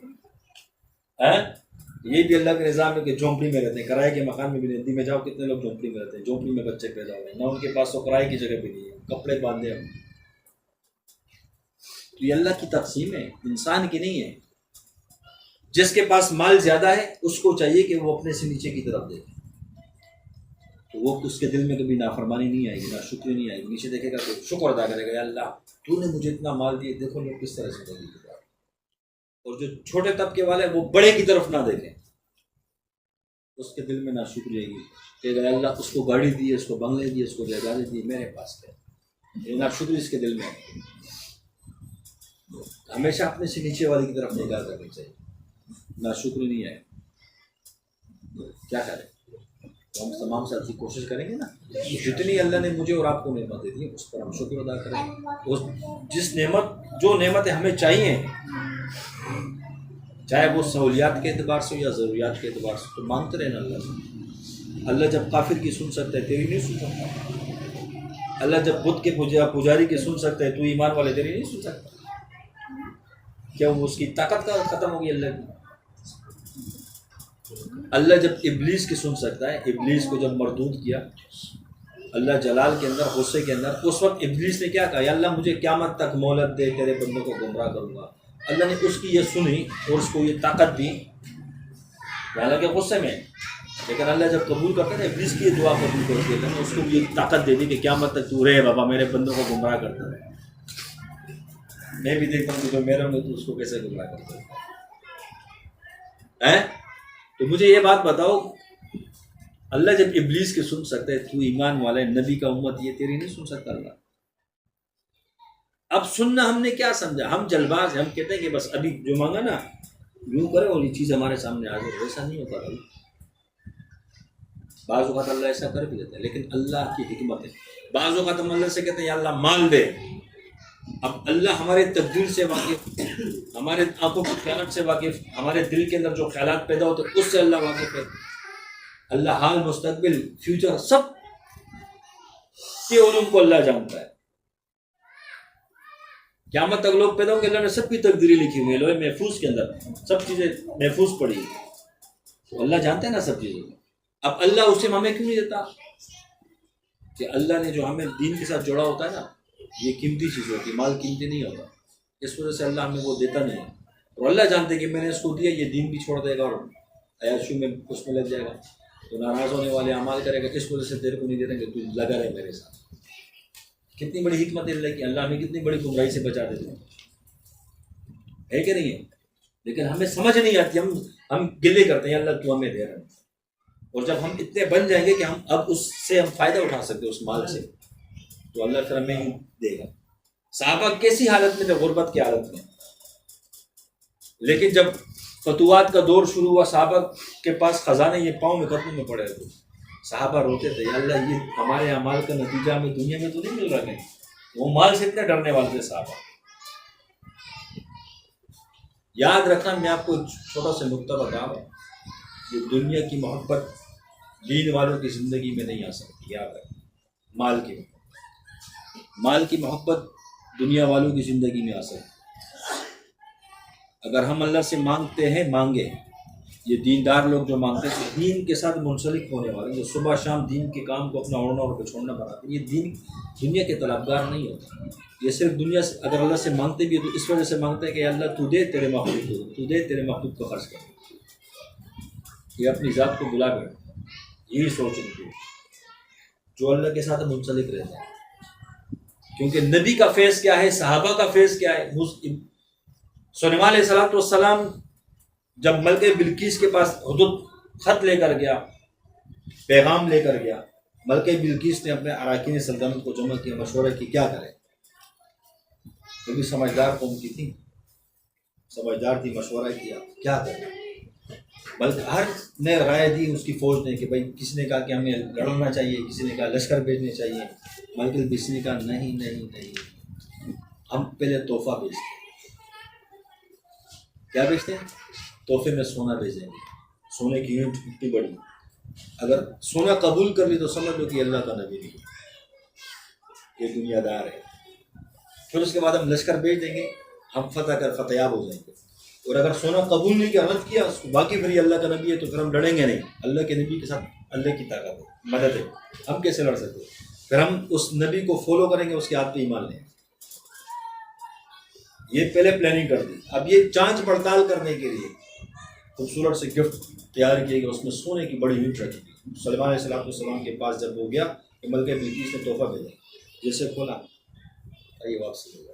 ہے۔ یہ بھی اللہ کا نظام ہے کہ جھونپڑی میں رہتے ہیں، کرائے کے مکان میں بھی نہیں۔ دلی میں جاؤ کتنے لوگ جھونپڑی میں رہتے ہیں، جھونپڑی میں بچے پیدا ہوئے ہیں، نہ ان کے پاس تو کرائے کی جگہ بھی نہیں ہے، کپڑے باندھے ہم۔ تو یہ اللہ کی تقسیم ہے، انسان کی نہیں ہے۔ جس کے پاس مال زیادہ ہے اس کو چاہیے کہ وہ اپنے سے نیچے کی طرف دیکھے، تو وہ اس کے دل میں کبھی نافرمانی نہیں آئے گی، نہ شکر نہیں آئے گی، نیچے دیکھے گا تو شکر ادا کرے گا، یا اللہ تو نے مجھے اتنا مال دیا، دیکھو لوگ کس طرح سے زندگی گزارتے ہیں۔ اور جو چھوٹے طبقے والے وہ بڑے کی طرف نہ دیکھیں، اس کے دل میں نہ شکر رہے گی کہ اللہ اس کو گاڑی دی، اس کو بنگلے دی، اس کو جائیدادیں دی، میرے پاس کیا، نہ شکر اس کے دل میں ہے۔ ہمیشہ اپنے سے نیچے والے کی طرف نگاہ کرنی چاہیے، نہ شکر نہیں آئے، کیا کریں؟ تو ہم تمام ساتھی کوشش کریں گے نا، جتنی اللہ نے مجھے اور آپ کو نعمتیں دی اس پر ہم شکر ادا کریں۔ اس جس جو نعمتیں ہمیں چاہیے، چاہے وہ سہولیات کے اعتبار سے یا ضروریات کے اعتبار سے، تو مانگتے رہنا اللہ سے۔ اللہ جب کافر کی سن سکتا ہے تیری نہیں سن سکتا، اللہ جب بت کے پجاری کی سن سکتا ہے تو ایمان والے تیری نہیں سن سکتا۔ کیا وہ اس کی طاقت کا ختم ہو گئی اللہ کی؟ اللہ جب ابلیس کی سن سکتا ہے، ابلیس کو جب مردود کیا اللہ جلال کے اندر، غصے کے اندر، اس وقت ابلیس نے کیا کہا، یا اللہ مجھے قیامت تک مہلت دے، تیرے بندوں کو گمراہ کروں گا۔ اللہ نے اس کی یہ سنی اور اس کو یہ طاقت دی، حالانکہ غصے میں، لیکن اللہ جب قبول کرتا ہے ابلیس کی یہ دعا قبول کرتی ہے، اللہ نے اس کو یہ طاقت دے دی کہ قیامت تک تو رہے بابا، میرے بندوں کو گمراہ کرتا ہے۔ میں بھی دیکھتا ہوں کہ جو میرا میں تو اس کو کیسے گمراہ کرتا ہے۔ تو مجھے یہ بات بتاؤ، اللہ جب ابلیس کے سن سکتا ہے تو ایمان والا ہے، نبی کا امت، یہ تیری نہیں سن سکتا اللہ؟ اب سننا ہم نے کیا سمجھا، ہم جلباز ہیں، ہم کہتے ہیں کہ بس ابھی جو مانگا نا یوں کرے اور یہ چیز ہمارے سامنے آ جائے، ایسا نہیں ہوتا بھائی۔ بعض اوقات اللہ ایسا کر بھی دیتا ہے، لیکن اللہ کی حکمت ہے۔ بعض اوقات ہم اللہ سے کہتے ہیں یا اللہ مال دے، اب اللہ ہمارے تقدیر سے واقف، ہمارے آنکھوں کی خیالات سے واقف، ہمارے دل کے اندر جو خیالات پیدا ہوتے ہیں اس سے اللہ واقف ہے۔ اللہ حال، مستقبل، فیوچر، سب کے علوم کو اللہ جانتا ہے۔ قیامت تک لوگ پیدا ہوں گے، اللہ نے سب کی تقدیری لکھی ہوئی ہے لوہے محفوظ کے اندر، سب چیزیں محفوظ پڑی ہیں، تو اللہ جانتا ہے نا سب چیزیں۔ اب اللہ اسے ہمیں کیوں نہیں دیتا؟ کہ اللہ نے جو ہمیں دین کے ساتھ جوڑا ہوتا ہے نا، یہ قیمتی چیز ہوتی ہے، مال قیمتی نہیں ہوتا، اس وجہ سے اللہ ہمیں وہ دیتا نہیں ہے۔ اور اللہ جانتے کہ میں نے اس کو دیا، یہ دین بھی چھوڑ دے گا اور عیاشی میں اس میں لگ جائے گا، تو ناراض ہونے والے اعمال کرے گا، اس وجہ سے تیرے کو نہیں دے رہے کہ تو لگا رہے میرے ساتھ۔ کتنی بڑی حکمت ہے اللہ کی، اللہ ہمیں کتنی بڑی گمراہی سے بچا دیتے ہیں، ہے کہ نہیں ہے؟ لیکن ہمیں سمجھ نہیں آتی، ہم گلے کرتے ہیں اللہ تو ہمیں دے رہا ہے، اور جب ہم اتنے بن جائیں گے کہ ہم اب اس سے ہم فائدہ اٹھا سکتے اس مال سے، تو اللہ پھر ہمیں ہی دے گا۔ صحابہ کیسی حالت میں تھے؟ غربت کی حالت میں، لیکن جب فتوحات کا دور شروع ہوا، صحابہ کے پاس خزانے یہ پاؤں میں قدموں میں پڑے ہوئے، صحابہ روتے تھے، یا اللہ یہ ہمارے اعمال کا نتیجہ ہمیں دنیا میں تو نہیں مل رہا کہیں. وہ مال سے اتنے ڈرنے والے تھے صحابہ. یاد رکھنا، میں آپ کو چھوٹا سا نقطہ بتاؤں، یہ دنیا کی محبت دین والوں کی زندگی میں نہیں آ سکتی. یاد رکھنا، مال کی محبت دنیا والوں کی زندگی میں آ سکتی. اگر ہم اللہ سے مانگتے ہیں، مانگے، یہ دیندار لوگ جو مانگتے ہیں دین کے ساتھ منسلک ہونے والے، جو صبح شام دین کے کام کو اپنا اوڑھنا اور بچھوڑنا بناتے ہیں، یہ دنیا کے طلبگار نہیں ہوتے. یہ صرف دنیا سے اگر اللہ سے مانگتے بھی ہیں تو اس وجہ سے مانگتے ہیں کہ اللہ تو دے، تیرے مخلوق کو تو دے، تیرے مخلوق کو خرچ کر. یہ اپنی ذات کو بلا کر یہی سوچ رہی جو اللہ کے ساتھ منسلک رہتا ہے. کیونکہ نبی کا فیض کیا ہے، صحابہ کا فیض کیا ہے. سلیمان علیہ السلام جب ملکہ بلقیس کے پاس حدود خط لے کر گیا، پیغام لے کر گیا، ملکہ بلقیس نے اپنے اراکین سلطنت کو جمع کیا، مشورہ کی کیا کرے. وہ بھی سمجھدار قوم کی تھی، سمجھدار تھی، مشورہ کیا کیا کرے. بلکہ ہر نے رائے دی اس کی فوج نے کہ بھائی، کسی نے کہا کہ ہمیں لڑنا چاہیے، کسی نے کہا لشکر بھیجنے چاہیے. ملکہ بلقیس نے کہا نہیں، ہم پہلے تحفہ بھیجتے ہیں. کیا بیچتے ہیں؟ تحفے میں سونا بھیجیں گے. سونے کی یونٹ اتنی بڑی، اگر سونا قبول کر لی تو سمجھ لو کہ اللہ کا نبی نہیں، یہ دنیا دار ہے. پھر اس کے بعد ہم لشکر بھیج دیں گے، ہم فتح یاب ہو جائیں گے. اور اگر سونا قبول نہیں کیا، رد کیا، باقی پھر یہ اللہ کا نبی ہے تو پھر ہم لڑیں گے نہیں. اللہ کے نبی کے ساتھ اللہ کی طاقت ہے، مدد ہے، ہم کیسے لڑ سکتے؟ پھر ہم اس نبی کو فالو کریں گے، اس کے ہاتھ پہ ایمان لیں گے. یہ پہلے پلاننگ کر دی. اب یہ جانچ پڑتال کرنے کے لیے خوبصورت سے گفٹ تیار کیے گئے، اس میں سونے کی بڑی یونٹ رکھی گئی. سلیمان علیہ السلام کے پاس جب ہو گیا کہ ملکہ بلقیس نے تحفہ بھیجا، جیسے کھولا یہ واپسی ہو گیا.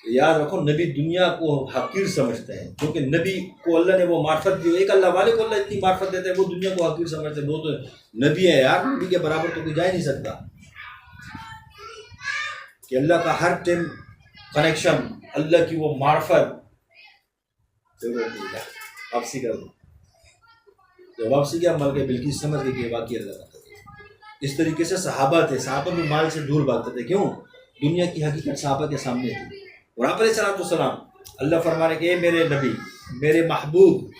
یاد رکھو، نبی دنیا کو حقیر سمجھتے ہیں، کیونکہ نبی کو اللہ نے وہ معرفت دی. ایک اللہ والے کو اللہ اتنی معرفت دیتے ہیں، وہ دنیا کو حقیر سمجھتے ہیں. وہ تو نبی ہے یار، نبی کے برابر تو کوئی جا ہی نہیں سکتا. کہ اللہ کا ہر ٹائم کنیکشن، اللہ کی وہ معرفت. واپسی کر دو. جب واپسی کیا، ملکہ بلقیس سمجھ گئی کہ واقعی اللہ کا. اس طریقے سے صحابہ تھے، صحابہ بھی مال سے دور بھاگتے تھے. کیوں؟ دنیا کی حقیقت صحابہ کے سامنے تھی. اور آپ علیہ السلام اللہ فرما رہے کہ اے میرے نبی، میرے محبوب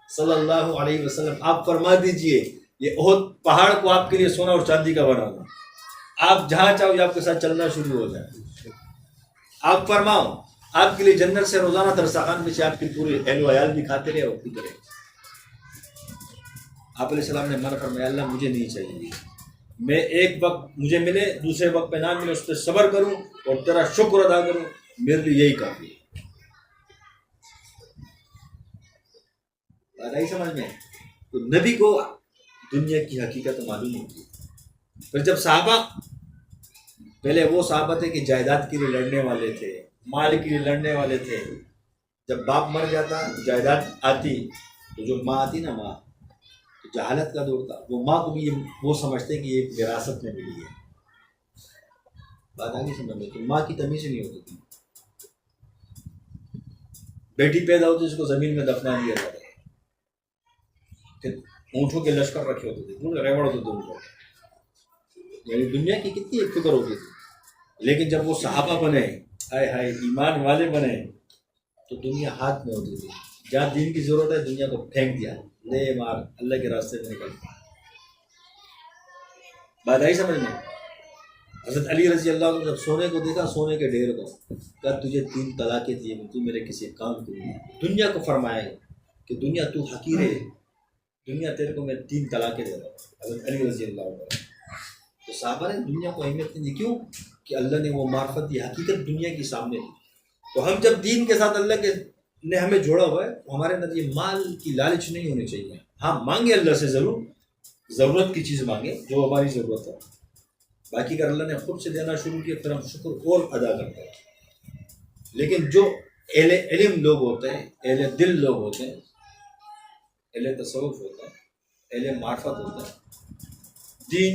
صلی اللہ علیہ وسلم، آپ فرما دیجئے یہ احد پہاڑ کو آپ کے لیے سونا اور چاندی کا بنا دوں. آپ جہاں چاہو یہ آپ کے ساتھ چلنا شروع ہو جائے. آپ فرماؤ، آپ کے لیے جنت سے روزانہ درستخوان میں سے آپ کی پورے اہل و عیال بھی کھاتے رہے اور پیتے رہے. آپ علیہ السلام نے منع فرمایا، اللہ مجھے نہیں چاہیے. میں ایک وقت مجھے ملے، دوسرے وقت پہ نہ ملے، اس پہ صبر کروں اور تیرا شکر ادا کروں، میرے لیے یہی کافی ہے. بات آئی سمجھ میں؟ تو نبی کو دنیا کی حقیقت معلوم ہوتی ہے. پھر جب صحابہ، پہلے وہ صحابہ تھے کہ جائیداد کے لیے لڑنے والے تھے، مال کے لیے لڑنے والے تھے. جب باپ مر جاتا، جائیداد آتی، تو جو ماں آتی نا، ماں، تو جہالت کا دور تھا، وہ ماں کو بھی وہ سمجھتے کہ یہ وراثت میں ملی ہے. بات آگے سمجھ میں؟ تو ماں کی تمیز نہیں ہوتی تھی. بیٹی پیدا ہوتی اس کو زمین میں دفنا دیا جاتا تھا. پھر اونٹوں کے لشکر رکھے ہوتے تھے، ریوڑ ہوتے تھے اونٹوں. یعنی دنیا کی کتنی ایک فکر ہوتی تھی. لیکن جب وہ صحابہ بنے، ہائے ہائے ایمان والے بنے، تو دنیا ہاتھ میں ہوتی تھی. جہاں دین کی ضرورت ہے دنیا کو پھینک دیا، لے مار، اللہ کے راستے میں نکل. بات آئی سمجھ میں؟ حضرت علی رضی اللہ عنہ جب سونے کو دیکھا، سونے کے ڈھیر کو، کہا تجھے 3 طلاقیں دیے، تو میرے کسی کام کو نہیں. دنیا کو فرمایا کہ دنیا تو حقیر ہے، دنیا تیرے کو میں 3 طلاقیں دے رہا ہوں. حضرت علی رضی اللہ عنہ. تو صحابہ نے دنیا کو اہمیت نہیں دی. کیوں؟ کہ اللہ نے وہ معرفت دی، حقیقت دنیا کی سامنے دی. تو ہم جب دین کے ساتھ اللہ کے نے ہمیں جوڑا ہوا ہے، ہمارے اندر یہ مال کی لالچ نہیں ہونی چاہیے. ہاں مانگے اللہ سے، ضرور ضرورت کی چیز مانگے جو ہماری ضرورت ہے. باقی اگر اللہ نے خود سے دینا شروع کیا پھر ہم شکر اور ادا کرتے ہیں. لیکن جو اہل علم لوگ ہوتے ہیں، اہل دل لوگ ہوتے ہیں، اہل تصوف ہوتا ہے، اہل معرفت ہوتا ہے، دین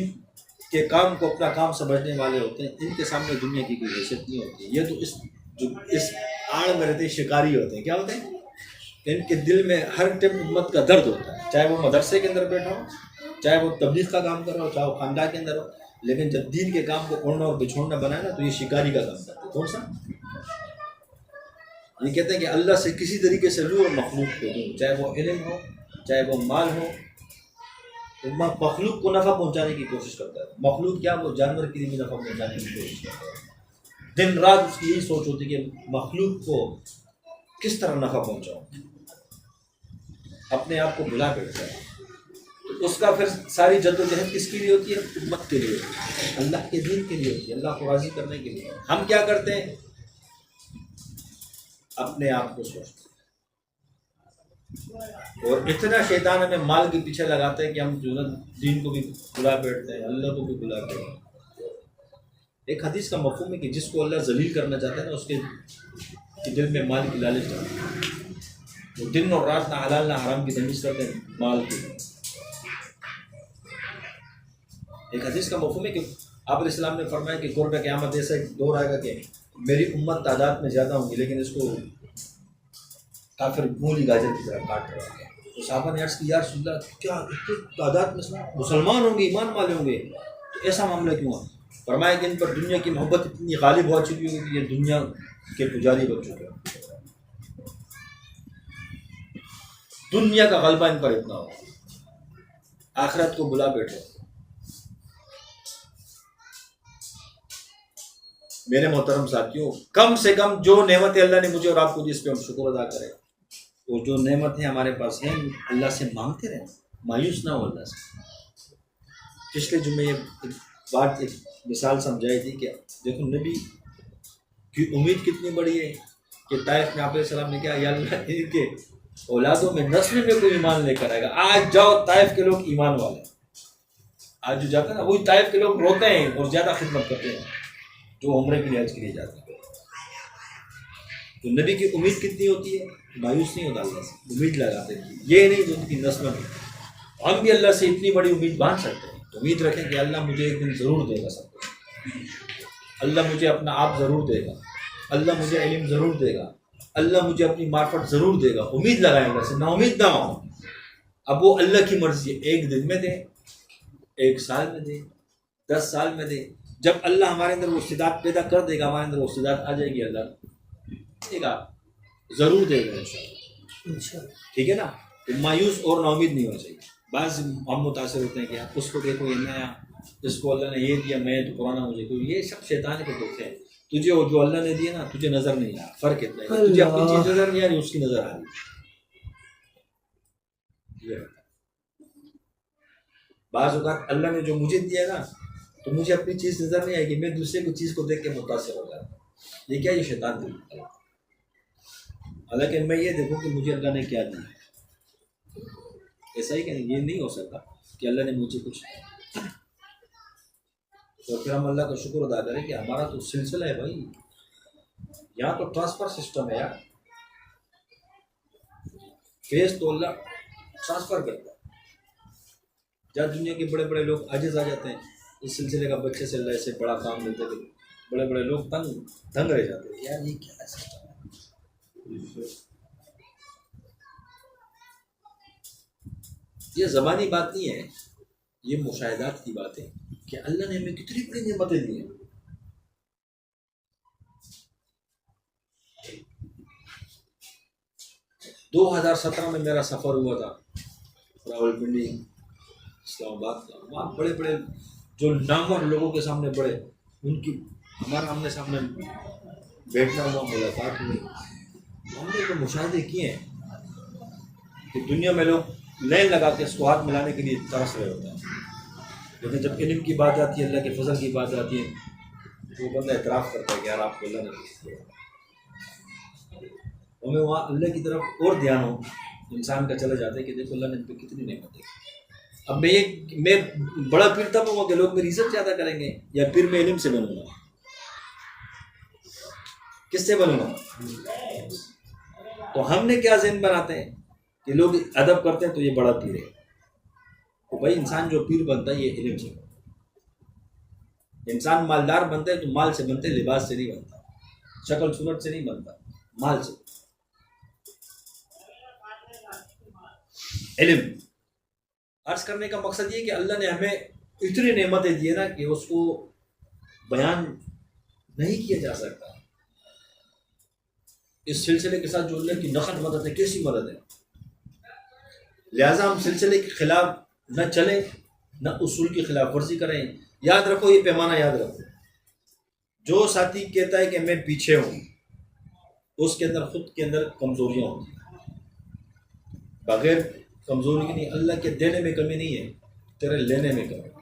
کے کام کو اپنا کام سمجھنے والے ہوتے ہیں، ان کے سامنے دنیا کی کوئی حیثیت نہیں ہوتی. یہ تو اس آڑ میں رہتے شکاری ہوتے ہیں. کیا ہوتے ہیں؟ ان کے دل میں ہر ٹائم امت کا درد ہوتا ہے، چاہے وہ مدرسے کے اندر بیٹھا ہو، چاہے وہ تبلیغ کا کام کر رہا ہو، چاہے وہ خاندان کے اندر ہو، لیکن جب دین کے کام کو اوڑھنا اور بچھوڑنا بنائے نا تو یہ شکاری کا کام کرتے ہیں۔ کون سا؟ یہ کہتے ہیں کہ اللہ سے کسی طریقے سے لوں اور مخلوق کو دوں، چاہے وہ علم ہو، چاہے وہ مال ہو، مخلوق کو نفع پہنچانے کی کوشش کرتا ہے۔ مخلوق کیا، وہ جانور کے لیے بھی نفع پہنچانے کی کوشش کرتا ہے۔ دن رات اس کی یہی سوچ ہوتی ہے کہ مخلوق کو کس طرح نفع پہنچاؤں، اپنے آپ کو بھلا بیٹھتا ہے۔ تو اس کا پھر ساری جد و جہد کس کے لیے ہوتی ہے؟ امت کے لیے ہوتی ہے، اللہ کے دین کے لیے ہوتی ہے، اللہ کو راضی کرنے کے لیے۔ ہم کیا کرتے ہیں؟ اپنے آپ کو سوچتے ہیں، اور اتنا شیطان ہمیں مال کے پیچھے لگاتا ہے کہ ہم جو ہے دین کو بھی بلا بیٹھتے ہیں، اللہ کو بھی بلا بیٹھتے ہیں۔ ایک حدیث کا مفہوم ہے کہ جس کو اللہ ذلیل کرنا چاہتا ہے نا، اس کے دل میں مال کی لالچ ڈالتا ہے، وہ دن اور رات نہ حلال نہ حرام کی تمیز کرتے ہیں مال کی۔ ایک حدیث کا مفہوم ہے کہ آپ علیہ السلام نے فرمایا کہ قرب قیامت ایسا ایک دور آئے گا کہ میری امت تعداد میں زیادہ ہوں گی، لیکن اس کو کافر مولی گاجر کی طرح کاٹ رہا ہے۔ تو صحابہ نے عرض کی یا رسول اللہ، کیا اتنی تعداد میں مسلمان ہوں گے، ایمان والے ہوں گے، تو ایسا معاملہ کیوں ہے؟ فرمایا کہ ان پر دنیا کی محبت اتنی غالب ہو چکی ہوگی کہ یہ دنیا کے پجاری بن چکے ہیں، دنیا کا غلبہ ان پر اتنا ہو، آخرت کو بلا بیٹھے۔ میرے محترم ساتھیوں، کم سے کم جو نعمت اللہ نے مجھے اور آپ کو دی، اس پہ ہم شکر ادا کریں، اور جو نعمتیں ہمارے پاس ہیں اللہ سے مانگتے رہیں، مایوس نہ ہو اللہ سے۔ پچھلے جمعے یہ بات، ایک مثال سمجھائی تھی کہ دیکھو نبی کی امید کتنی بڑی ہے کہ طائف میں آپ علیہ السلام نے کہا یا اللہ ان کے اولادوں میں نسل میں کوئی ایمان لے کر آئے گا۔ آج جاؤ طائف کے لوگ ایمان والے ہیں، آج جو جاتے ہیں نا وہی طائف کے لوگ روتے ہیں اور زیادہ خدمت کرتے ہیں جو عمرے کے لیے حج کے لیے جاتے ہیں۔ تو نبی کی امید کتنی ہوتی ہے؟ مایوس نہیں ہوتا اللہ سے، امید لگاتے ہیں، یہ نہیں جو ان کی نسل میں۔ ہم بھی اللہ سے اتنی بڑی امید باندھ سکتے ہیں، تو امید رکھیں کہ اللہ مجھے ایک دن ضرور دے گا سب کچھ، اللہ مجھے اپنا آپ ضرور دے گا، اللہ مجھے علم ضرور دے گا، اللہ مجھے اپنی معرفت ضرور دے گا۔ امید لگائیں اللہ سے، نا امید نہ ہوں۔ اب وہ اللہ کی مرضی ہے، ایک دن میں دے، ایک سال میں دے، 10 سال میں دے۔ جب اللہ ہمارے اندر وہ استعداد پیدا کر دے گا، ہمارے اندر وہ استعداد آ جائے گی، اللہ دے گا، ضرور دے گا انشاءاللہ۔ ٹھیک ہے نا؟ تو مایوس اور نا امید نہیں ہونا چاہیے۔ بعض ہم متاثر ہوتے ہیں کہ اس کو دیکھو یہ نیا، اس کو اللہ نے یہ دیا، میں تو پرانا مجھے کوئی، یہ سب شیطان کے دھوکے ہیں۔ تجھے وہ جو اللہ نے دیا نا تجھے نظر نہیں آ، فرق اتنا ہے، تجھے اپنی چیز نظر نہیں آ رہی، اس کی نظر آ رہی ہے۔ بعض اوقات اللہ نے جو مجھے دیا نا تو مجھے اپنی چیز نظر نہیں آئے گی، میں دوسرے کی چیز کو دیکھ کے متاثر ہو جاتا ہوں۔ یہ کیا؟ یہ شیطان دل، حالانکہ میں یہ دیکھوں کہ مجھے اللہ نے کیا دیا۔ ایسا ہی کہ یہ نہیں ہو سکتا کہ اللہ نے مجھے کچھ، تو پھر ہم اللہ کا شکر ادا کریں کہ ہمارا تو سلسلہ ہے بھائی، یہاں تو ٹرانسفر سسٹم ہے یار، فیس تو اللہ ٹرانسفر کرتا ہے۔ جہاں دنیا کے بڑے بڑے لوگ عاجز آ جاتے ہیں اس سلسلے کا، بچے سے اللہ سے بڑا کام لیتے ہیں، بڑے بڑے لوگ دنگ رہ جاتے ہیں یار یہ کیا سسٹم ہے۔ یہ زبانی بات نہیں ہے، یہ مشاہدات کی بات ہے کہ اللہ نے ہمیں کتنی بڑی نعمتیں دی ہیں۔ 2017 میں میرا سفر ہوا تھا راولپنڈی اسلام آباد کا، وہاں بڑے بڑے جو نامور لوگوں کے سامنے بڑے، ان کی ہمارا آمنے سامنے بیٹھنا ہوا، ملاقات ہوئی، ہم نے تو مشاہدے کیے ہیں کہ دنیا میں لوگ لائن لگا کے اس کو ہاتھ ملانے کے لیے ترس رہے ہوتے ہیں، لیکن جب علم کی بات آتی ہے، اللہ کے فضل کی بات آتی ہے، تو وہ بندہ اعتراف کرتا ہے کہ یار آپ کو اللہ نے دیا۔ ہمیں وہاں اللہ کی طرف اور دھیان ہو، انسان کا چلا جاتا ہے کہ دیکھو اللہ نے ان پہ کتنی نعمتیں۔ اب میں بڑا پیر تب ہوں گا کہ لوگ میری عزت زیادہ کریں گے، یا پھر میں علم سے بنوں گا؟ کس سے بنوں گا؟ تو ہم نے کیا ذہن بناتے ہیں کہ لوگ ادب کرتے ہیں تو یہ بڑا پیر ہے۔ تو بھائی انسان جو پیر بنتا ہے یہ علم سے، انسان مالدار بنتا ہے تو مال سے بنتے، لباس سے نہیں بنتا، شکل صورت سے نہیں بنتا، مال سے۔ علم. عرض کرنے کا مقصد یہ کہ اللہ نے ہمیں اتنی نعمتیں دی نا کہ اس کو بیان نہیں کیا جا سکتا. اس سلسلے کے ساتھ جو اللہ کی نقد مدد ہے کیسی مدد ہے. لہٰذا ہم سلسلے کے خلاف نہ چلیں نہ اصول کی خلاف ورزی کریں. یاد رکھو، یہ پیمانہ یاد رکھو، جو ساتھی کہتا ہے کہ میں پیچھے ہوں اس کے اندر خود کے اندر کمزوریاں ہوتی ہیں. بغیر کمزوری کی نہیں. اللہ کے دینے میں کمی نہیں ہے، تیرے لینے میں کمی ہے.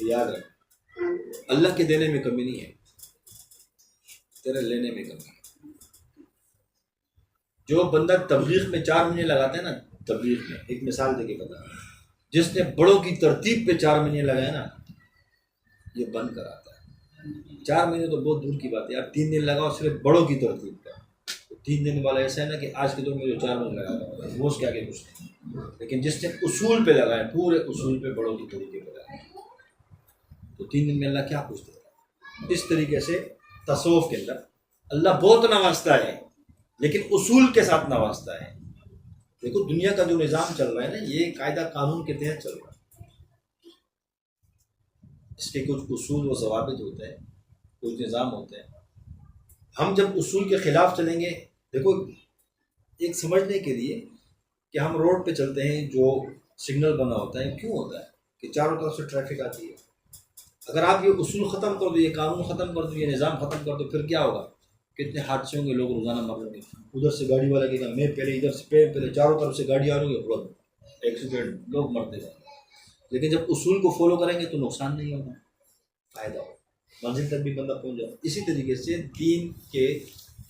یاد رکھ، اللہ کے دینے میں کمی نہیں ہے، تیرے لینے میں کمی ہے. جو بندہ تبلیغ میں 4 مہینے لگاتا ہے نا، تبلیغ میں ایک مثال دے کے بتا، جس نے بڑوں کی ترتیب پہ 4 مہینے لگائے نا، یہ بند کراتا ہے. 4 مہینے تو بہت دور کی بات ہے. آپ 3 دن لگاؤ صرف بڑوں کی ترتیب پر. 3 دن والا ایسا ہے نا کہ آج کے دور میں جو 4 مہینے لگاتا ہے وہ اس کے آگے کچھ نہیں. لیکن جس نے اصول پہ لگائے، پورے اصول پہ بڑوں کی طریقے پہ لگائے، تو 3 دن میں اللہ کیا پوچھتا ہے. اس طریقے سے تصوف کے اندر اللہ بہت نوازتا ہے، لیکن اصول کے ساتھ نوازتا ہے. دیکھو دنیا کا جو نظام چل رہا ہے نا، یہ قاعدہ قانون کے تحت چل رہا ہے. اس کے کچھ اصول و ضوابط ہوتے ہیں، کچھ نظام ہوتے ہیں. ہم جب اصول کے خلاف چلیں گے، دیکھو ایک سمجھنے کے لیے کہ ہم روڈ پہ چلتے ہیں، جو سگنل بنا ہوتا ہے کیوں ہوتا ہے کہ چاروں طرف سے ٹریفک آتی ہے. اگر آپ یہ اصول ختم کر دو، یہ قانون ختم کر دو، یہ نظام ختم کر دو، پھر کیا ہوگا؟ کتنے حادثے ہوں گے، لوگ روزانہ مر رہے ہیں. ادھر سے گاڑی والا کہے گا میں پہلے، ادھر سے پہلے، چاروں طرف سے گاڑی آ رہی ہے، ایکسیڈنٹ، لوگ مرتے جائیں گے. لیکن جب اصول کو فالو کریں گے تو نقصان نہیں ہوگا، فائدہ ہوگا، منزل تک بھی بندہ پہنچ جائے. اسی طریقے سے دین کے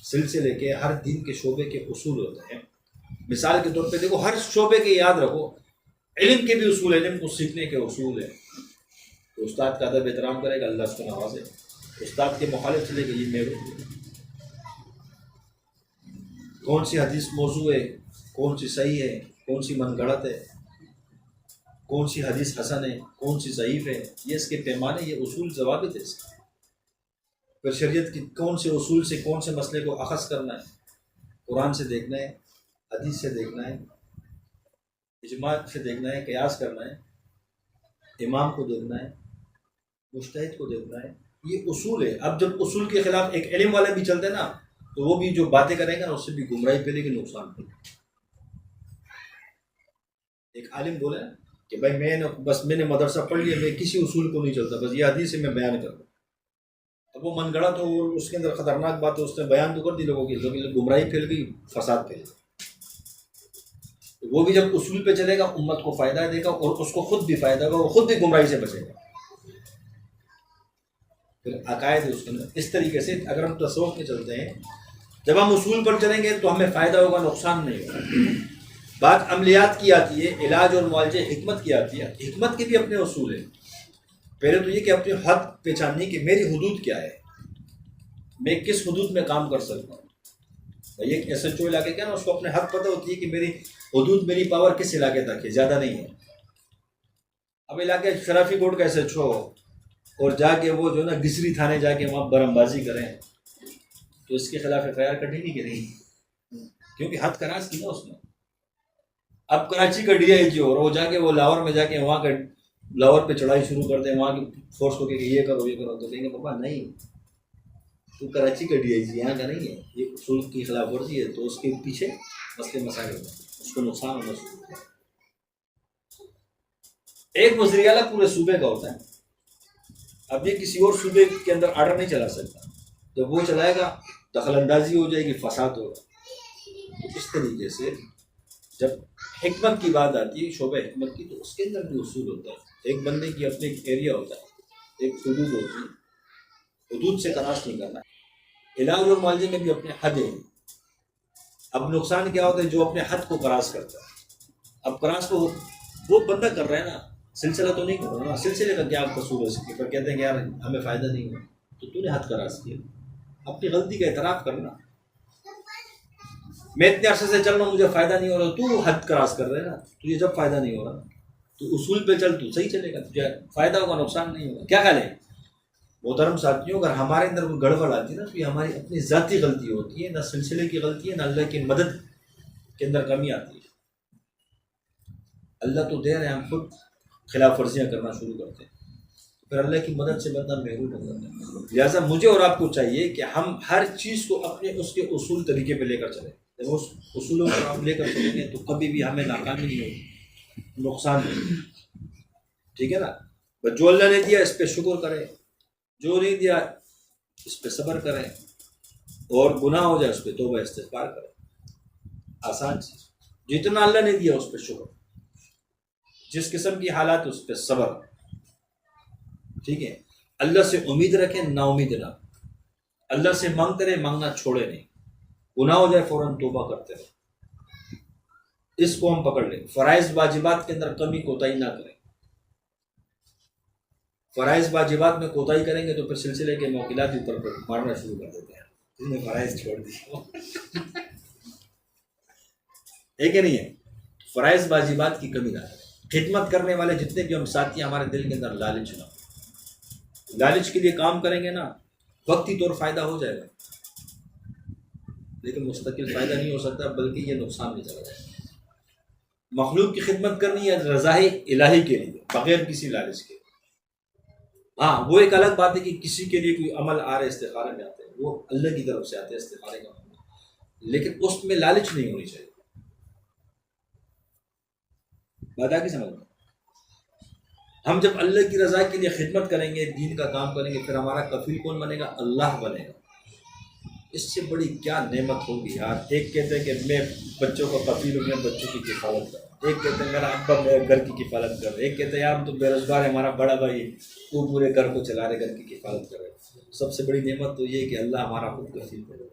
سلسلے کے، ہر دین کے شعبے کے اصول ہوتے ہیں. مثال کے طور پہ دیکھو، ہر شعبے کے یاد رکھو، علم کے بھی اصول، علم کو سیکھنے کے اصول ہیں. تو استاد کا ادب احترام کرے گا، اللہ اس کو نوازے. استاد کے مخالف چلے گا، یہ میرے کون سی حدیث موضوع ہے، کون سی صحیح ہے، کون سی من گھڑت ہے، کون سی حدیث حسن ہے، کون سی ضعیف ہے، یہ اس کے پیمانے، یہ اصول ضوابط ہے. پھر شریعت کی کون سے اصول سے کون سے مسئلے کو اخذ کرنا ہے، قرآن سے دیکھنا ہے، حدیث سے دیکھنا ہے، اجماع سے دیکھنا ہے، قیاس کرنا ہے، امام کو دیکھنا ہے، مجتہد کو دیکھنا ہے. یہ اصول ہے. اب جب اصول کے خلاف ایک علم والے بھی چلتے ہیں نا، تو وہ بھی جو باتیں کریں گے نا، اس سے بھی گمراہی پھیلے گی، نقصان پھیلے گی. ایک عالم بولے کہ بھائی میں نے مدرسہ پڑھ لیا، میں کسی اصول کو نہیں چلتا، بس یہ حدیث ہے میں بیان کر دوں. اب وہ من گڑا تو اس کے اندر خطرناک بات ہے، اس نے بیان تو کر دی لوگوں کی، لیکن گمراہی پھیل گئی، فساد پھیل گئی. وہ بھی جب اصول پہ چلے گا، امت کو فائدہ دے گا، اور اس کو خود بھی فائدہ ہوگا، وہ خود بھی گمراہی سے بچے گا. پھر عقائد اس کے اندر. اس طریقے سے اگر ہم تصوف میں چلتے ہیں، جب ہم اصول پر چلیں گے تو ہمیں فائدہ ہوگا، نقصان نہیں ہوگا. بات عملیات کی آتی ہے، علاج اور معالجے حکمت کی آتی ہے. حکمت کے بھی اپنے اصول ہیں. پہلے تو یہ کہ اپنی حد پہچاننی کہ میری حدود کیا ہے، میں کس حدود میں کام کر سکتا ہوں. ایک ایس ایچ او علاقے کیا نا، اس کو اپنے حد پتہ ہوتی ہے کہ میری حدود، میری پاور کس علاقے تک ہے، زیادہ نہیں ہے. اب علاقے شرافی کوٹ کا ایس ایچ او اور جا کے وہ جو نا گسری تھانے جا کے وہاں برم بازی کریں، تو اس کے خلاف ایف آئی آر کٹے گی کہ نہیں؟ کیونکہ حد کراس کی نا اس نے. اب کراچی کا ڈی آئی جی اور وہ جا کے وہ لاہور میں جا کے وہاں کا لاہور پہ چڑھائی شروع کر دیں، وہاں کی فورس کو کہ یہ کرو یہ کرو، تو کہیں گے پاپا نہیں، تو کراچی کا ڈی آئی جی یہاں کا نہیں ہے، یہ اصول کی خلاف ورزی ہے. تو اس کے پیچھے مسئلے مسائل ہوتے ہیں، اس کو نقصان ہونا شروع ہوتا ہے. ایک وزیر اعلیٰ پورے صوبے کا ہوتا ہے. اب یہ کسی اور صوبے کے اندر آرڈر نہیں چلا سکتا. جب وہ چلائے گا دخل اندازی ہو جائے گی، فساد ہوگا. اس طریقے سے جب حکمت کی بات آتی ہے، شعبہ حکمت کی، تو اس کے اندر بھی اصول ہوتا ہے. ایک بندے کی اپنے ایک ایریا ہوتا ہے، ایک حدود ہوتی ہے، حدود سے کراس نہیں کرنا ہے. علاج اور معالجے میں بھی اپنے حد ہیں. اب نقصان کیا ہوتا ہے؟ جو اپنے حد کو کراس کرتا ہے. اب کراس کو وہ بندہ کر رہا ہے نا، سلسلہ تو نہیں کر رہا نا، سلسلے کا کیا قصور ہے اس کے؟ پر کہتے ہیں کہ یار ہمیں فائدہ نہیں ہوا، تو نے حد کراس کیا. اپنی غلطی کا اعتراف کرنا. میں اتنے عرصے سے چل رہا ہوں، مجھے فائدہ نہیں ہو رہا، تو حد کراس کر رہے ہیں نا. تجھے جب فائدہ نہیں ہو رہا تو اصول پہ چل، تو صحیح چلے گا، تجھے فائدہ ہوگا، نقصان نہیں ہوگا. کیا خیال ہے؟ محترم ساتھیوں، اگر ہمارے اندر کوئی گڑبڑ آتی ہے نا تو یہ ہماری اپنی ذاتی غلطی ہوتی ہے، نہ سلسلے کی غلطی ہے، نہ اللہ کی مدد کے اندر کمی آتی ہے۔ اللہ تو دے رہے ہیں، ہم خود خلاف ورزیاں کرنا شروع کرتے ہیں، پھر اللہ کی مدد سے بندہ محروم ہو جاتا ہے۔ لہٰذا مجھے اور آپ کو چاہیے کہ ہم ہر چیز کو اپنے اس کے اصول طریقے پہ لے کر چلیں۔ جب اس اصولوں کو ہم لے کر چلیں گے تو کبھی بھی ہمیں ناکامی نہیں ہوگی، نقصان نہیں، ٹھیک ہے نا؟ بس جو اللہ نے دیا اس پہ شکر کریں، جو نہیں دیا اس پہ صبر کریں، اور گناہ ہو جائے اس پہ توبہ استغفار کریں۔ آسان چیز، جتنا اللہ نے دیا اس پہ شکر، جس قسم کی حالات اس پہ صبر، ٹھیک ہے؟ اللہ سے امید رکھیں، نا امید نہ، اللہ سے مانگتے رہے، مانگنا چھوڑے نہیں، گناہ ہو جائے فوراً توبہ کرتے رہے۔ اس کو ہم پکڑ لیں، فرائض واجبات کے اندر کمی کوتاہی نہ کریں۔ فرائض واجبات میں کوتاہی کریں گے تو پھر سلسلے کے موکلات اوپر مارنا شروع کر دیتے ہیں، اس نے فرائض چھوڑ دی ہے کہ نہیں ہے؟ فرائض واجبات کی کمی نہ کریں۔ خدمت کرنے والے جتنے بھی ہم ساتھی، ہمارے دل کے اندر لالچ نہ ہو۔ لالچ کے لیے کام کریں گے نا، وقتی طور فائدہ ہو جائے گا، لیکن مستقل فائدہ نہیں ہو سکتا، بلکہ یہ نقصان بھی چلا جائے گا۔ مخلوق کی خدمت کرنی ہے رضا الہی کے لیے، بغیر کسی لالچ کے۔ ہاں، وہ ایک الگ بات ہے کہ کسی کے لیے کوئی عمل آ رہے استخارے میں آتے ہیں، وہ اللہ کی طرف سے آتے ہیں استخارے کا عمل، لیکن اس میں لالچ نہیں ہونی چاہیے۔ بات آ کے سمجھ میں؟ ہم جب اللہ کی رضا کے لیے خدمت کریں گے، دین کا کام کریں گے، پھر ہمارا کفیل کون بنے گا؟ اللہ بنے گا۔ اس سے بڑی کیا نعمت ہوگی یار۔ ایک کہتے ہیں کہ میں بچوں کا کفیل ہوں، میں بچوں کی کفالت کروں، ایک کہتے ہیں میرا ابا میرے گھر کی کفالت کر رہے، ایک کہتے ہیں یار ہم تو بے روزگار ہے، ہمارا بڑا بھائی وہ پورے گھر کو چلا رہے، گھر کی کفالت کر رہے۔ سب سے بڑی نعمت تو یہ کہ اللہ ہمارا خود کفیل بنے گا۔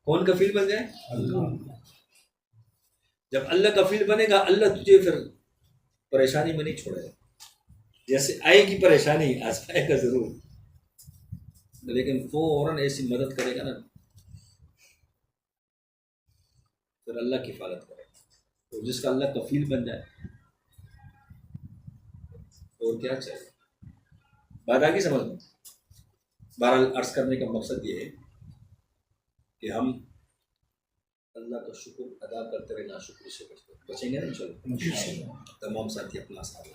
کون کفیل بن جائے؟ اللہ۔ جب اللہ کفیل بنے گا، اللہ تجھے پھر پریشانی میں نہیں چھوڑے گا۔ جیسے آئے گی پریشانی، آزمائے گا ضرور، لیکن فوراً ایسی مدد کرے گا نا، پھر اللہ کی حفاظت کرے گا۔ تو جس کا اللہ کفیل بن جائے اور کیا چاہیے؟ بات آگے سمجھ میں؟ بہرحال عرض کرنے کا مقصد یہ ہے کہ ہم اللہ کا شکر ادا کرتے رہے، ناشکری سے بچیں گے نا انشاءاللہ۔ تمام ساتھی اپنا ساتھ